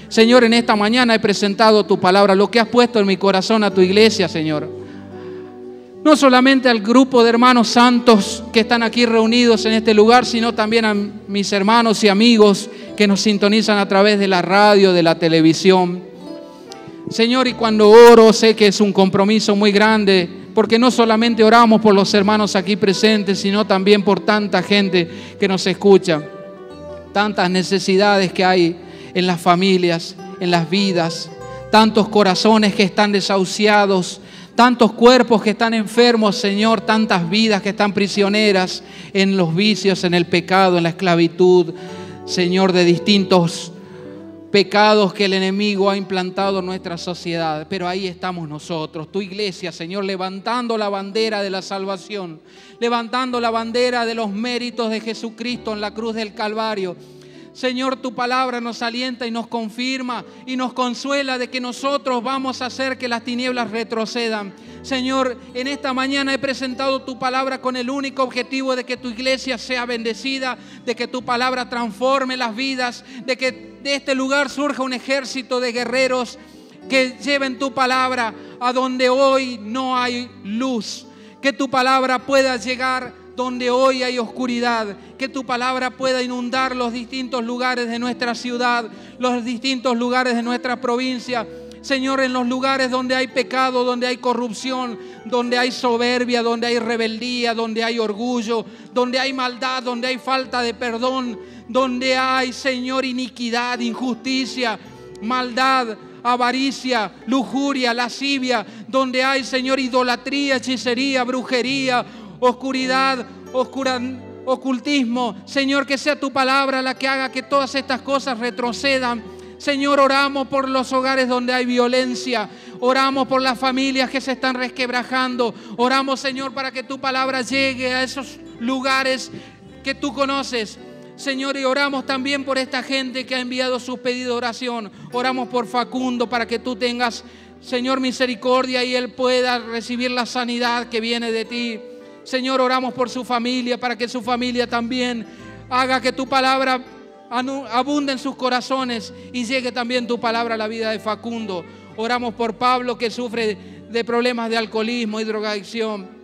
Señor, en esta mañana he presentado tu palabra, lo que has puesto en mi corazón a tu iglesia, Señor. No solamente al grupo de hermanos santos que están aquí reunidos en este lugar, sino también a mis hermanos y amigos que nos sintonizan a través de la radio, de la televisión. Señor, y cuando oro sé que es un compromiso muy grande, porque no solamente oramos por los hermanos aquí presentes, sino también por tanta gente que nos escucha, tantas necesidades que hay en las familias, en las vidas, tantos corazones que están desahuciados, tantos cuerpos que están enfermos, Señor, tantas vidas que están prisioneras en los vicios, en el pecado, en la esclavitud, Señor, de distintos pecados que el enemigo ha implantado en nuestra sociedad. Pero ahí estamos nosotros, tu iglesia, Señor, levantando la bandera de la salvación, levantando la bandera de los méritos de Jesucristo en la cruz del Calvario. Señor, tu palabra nos alienta y nos confirma y nos consuela de que nosotros vamos a hacer que las tinieblas retrocedan. Señor, en esta mañana he presentado tu palabra con el único objetivo de que tu iglesia sea bendecida, de que tu palabra transforme las vidas, de que de este lugar surja un ejército de guerreros que lleven tu palabra a donde hoy no hay luz, que tu palabra pueda llegar donde hoy hay oscuridad, que tu palabra pueda inundar los distintos lugares de nuestra ciudad, los distintos lugares de nuestra provincia. Señor, en los lugares donde hay pecado, donde hay corrupción, donde hay soberbia, donde hay rebeldía, donde hay orgullo, donde hay maldad, donde hay falta de perdón, donde hay, Señor, iniquidad, injusticia, maldad, avaricia, lujuria, lascivia, donde hay, Señor, idolatría, hechicería, brujería, oscuridad, ocultismo. Señor, que sea tu palabra la que haga que todas estas cosas retrocedan. Señor, oramos por los hogares donde hay violencia, oramos por las familias que se están resquebrajando, oramos, Señor, para que tu palabra llegue a esos lugares que tú conoces. Señor, y oramos también por esta gente que ha enviado sus pedidos de oración. Oramos por Facundo para que tú tengas, Señor, misericordia y él pueda recibir la sanidad que viene de ti. Señor, oramos por su familia para que su familia también haga que tu palabra abunde en sus corazones y llegue también tu palabra a la vida de Facundo. Oramos por Pablo, que sufre de problemas de alcoholismo y drogadicción.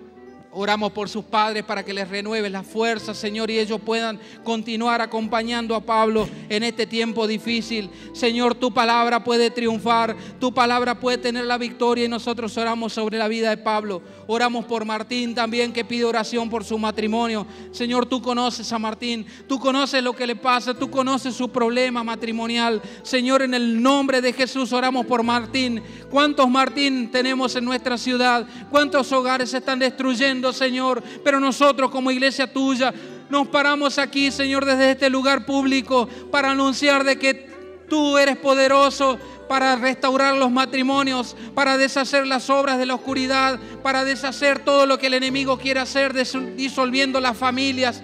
Oramos por sus padres para que les renueves las fuerzas, Señor, y ellos puedan continuar acompañando a Pablo en este tiempo difícil. Señor, tu palabra puede triunfar, tu palabra puede tener la victoria, y nosotros oramos sobre la vida de Pablo. Oramos por Martín también, que pide oración por su matrimonio. Señor, tú conoces a Martín, tú conoces lo que le pasa, tú conoces su problema matrimonial. Señor, en el nombre de Jesús oramos por Martín. ¿Cuántos Martín tenemos en nuestra ciudad? ¿Cuántos hogares se están destruyendo, Señor? Pero nosotros como iglesia tuya nos paramos aquí, Señor, desde este lugar público para anunciar de que tú eres poderoso para restaurar los matrimonios, para deshacer las obras de la oscuridad, para deshacer todo lo que el enemigo quiere hacer, disolviendo las familias,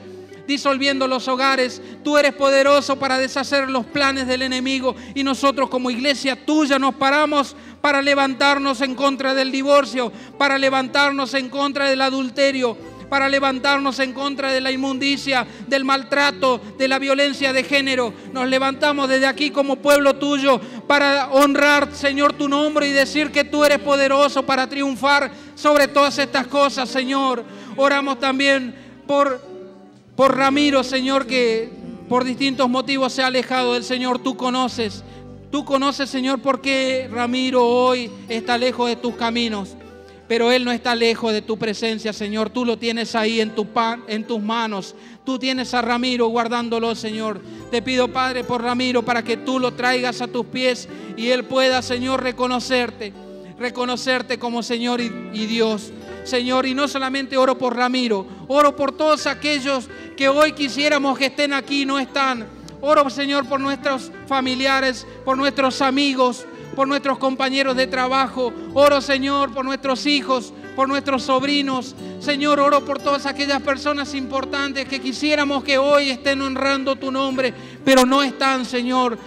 disolviendo los hogares. Tú eres poderoso para deshacer los planes del enemigo, y nosotros como iglesia tuya nos paramos para levantarnos en contra del divorcio, para levantarnos en contra del adulterio, para levantarnos en contra de la inmundicia, del maltrato, de la violencia de género. Nos levantamos desde aquí como pueblo tuyo para honrar, Señor, tu nombre y decir que tú eres poderoso para triunfar sobre todas estas cosas, Señor. Oramos también por Ramiro, Señor, que por distintos motivos se ha alejado del Señor. Tú conoces, Señor, por qué Ramiro hoy está lejos de tus caminos. Pero él no está lejos de tu presencia, Señor. Tú lo tienes ahí en tus manos. Tú tienes a Ramiro guardándolo, Señor. Te pido, Padre, por Ramiro, para que tú lo traigas a tus pies y él pueda, Señor, reconocerte como Señor y Dios. Señor, y no solamente oro por Ramiro, oro por todos aquellos que hoy quisiéramos que estén aquí y no están. Oro, Señor, por nuestros familiares, por nuestros amigos, por nuestros compañeros de trabajo. Oro, Señor, por nuestros hijos, por nuestros sobrinos. Señor, oro por todas aquellas personas importantes que quisiéramos que hoy estén honrando tu nombre, pero no están, Señor.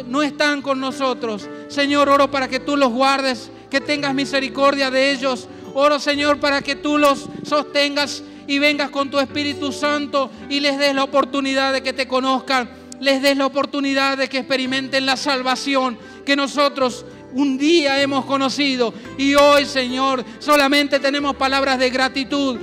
No están con nosotros. Señor, oro para que tú los guardes, que tengas misericordia de ellos. Oro, Señor, para que tú los sostengas y vengas con tu Espíritu Santo y les des la oportunidad de que te conozcan, les des la oportunidad de que experimenten la salvación que nosotros un día hemos conocido. Y hoy, Señor, solamente tenemos palabras de gratitud.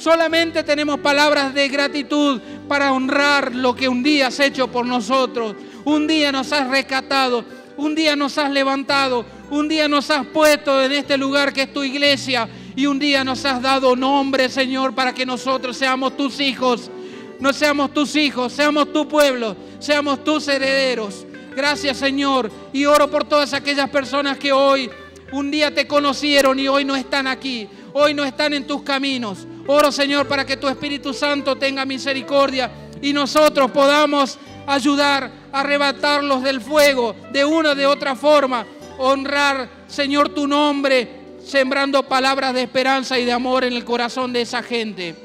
Solamente tenemos palabras de gratitud para honrar lo que un día has hecho por nosotros. Un día nos has rescatado, un día nos has levantado, un día nos has puesto en este lugar que es tu iglesia y un día nos has dado nombre, Señor, para que nosotros seamos tus hijos. No seamos tus hijos, seamos tu pueblo, seamos tus herederos. Gracias, Señor, y oro por todas aquellas personas que hoy un día te conocieron y hoy no están aquí, hoy no están en tus caminos. Oro, Señor, para que tu Espíritu Santo tenga misericordia y nosotros podamos ayudar a arrebatarlos del fuego de una o de otra forma. Honrar, Señor, tu nombre, sembrando palabras de esperanza y de amor en el corazón de esa gente.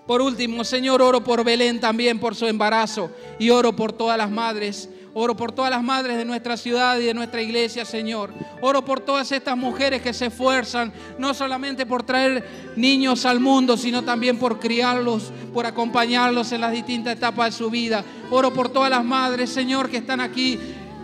Por último, Señor, oro por Belén también, por su embarazo, y oro por todas las madres. Oro por todas las madres de nuestra ciudad y de nuestra iglesia, Señor. Oro por todas estas mujeres que se esfuerzan, no solamente por traer niños al mundo, sino también por criarlos, por acompañarlos en las distintas etapas de su vida. Oro por todas las madres, Señor, que están aquí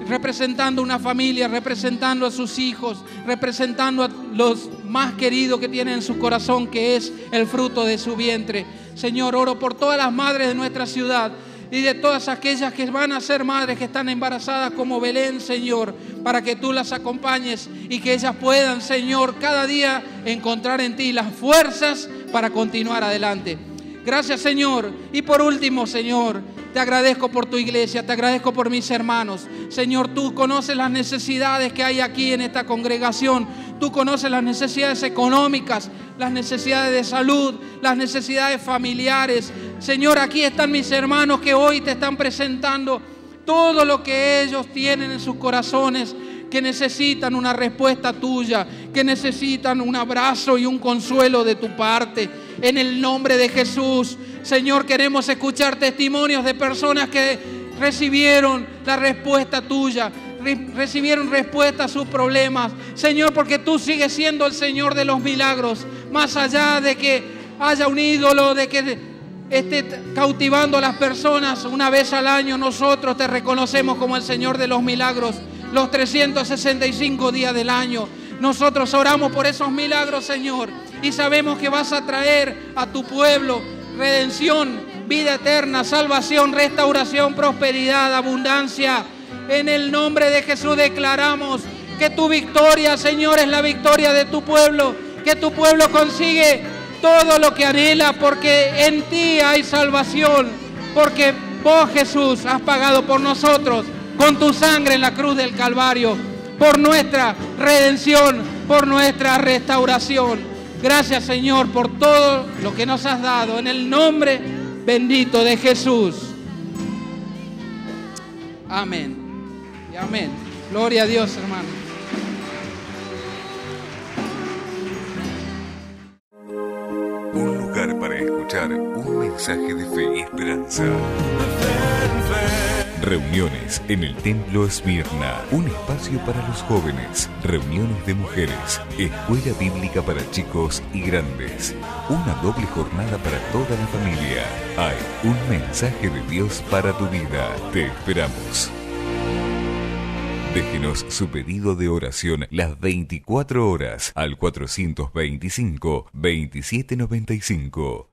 representando una familia, representando a sus hijos, representando a los más queridos que tienen en su corazón, que es el fruto de su vientre. Señor, oro por todas las madres de nuestra ciudad y de todas aquellas que van a ser madres que están embarazadas como Belén, Señor, para que tú las acompañes y que ellas puedan, Señor, cada día encontrar en ti las fuerzas para continuar adelante. Gracias, Señor. Y por último, Señor, te agradezco por tu iglesia, te agradezco por mis hermanos. Señor, tú conoces las necesidades que hay aquí en esta congregación. Tú conoces las necesidades económicas, las necesidades de salud, las necesidades familiares. Señor, aquí están mis hermanos que hoy te están presentando todo lo que ellos tienen en sus corazones, que necesitan una respuesta tuya, que necesitan un abrazo y un consuelo de tu parte. En el nombre de Jesús, Señor, queremos escuchar testimonios de personas que recibieron la respuesta tuya, recibieron respuesta a sus problemas. Señor, porque tú sigues siendo el Señor de los milagros, más allá de que haya un ídolo, de que esté cautivando a las personas una vez al año. Nosotros te reconocemos como el Señor de los milagros los 365 días del año. Nosotros oramos por esos milagros, Señor, y sabemos que vas a traer a tu pueblo redención, vida eterna, salvación, restauración, prosperidad, abundancia. En el nombre de Jesús declaramos que tu victoria, Señor, es la victoria de tu pueblo, que tu pueblo consigue todo lo que anhela, porque en ti hay salvación, porque vos, Jesús, has pagado por nosotros con tu sangre en la cruz del Calvario, por nuestra redención, por nuestra restauración. Gracias, Señor, por todo lo que nos has dado, en el nombre bendito de Jesús. Amén y amén. Gloria a Dios, hermano. Un lugar para escuchar un mensaje de fe y esperanza. Reuniones en el Templo Esmirna, un espacio para los jóvenes, reuniones de mujeres, escuela bíblica para chicos y grandes, una doble jornada para toda la familia. Hay un mensaje de Dios para tu vida. Te esperamos. Déjenos su pedido de oración las 24 horas al 425-2795.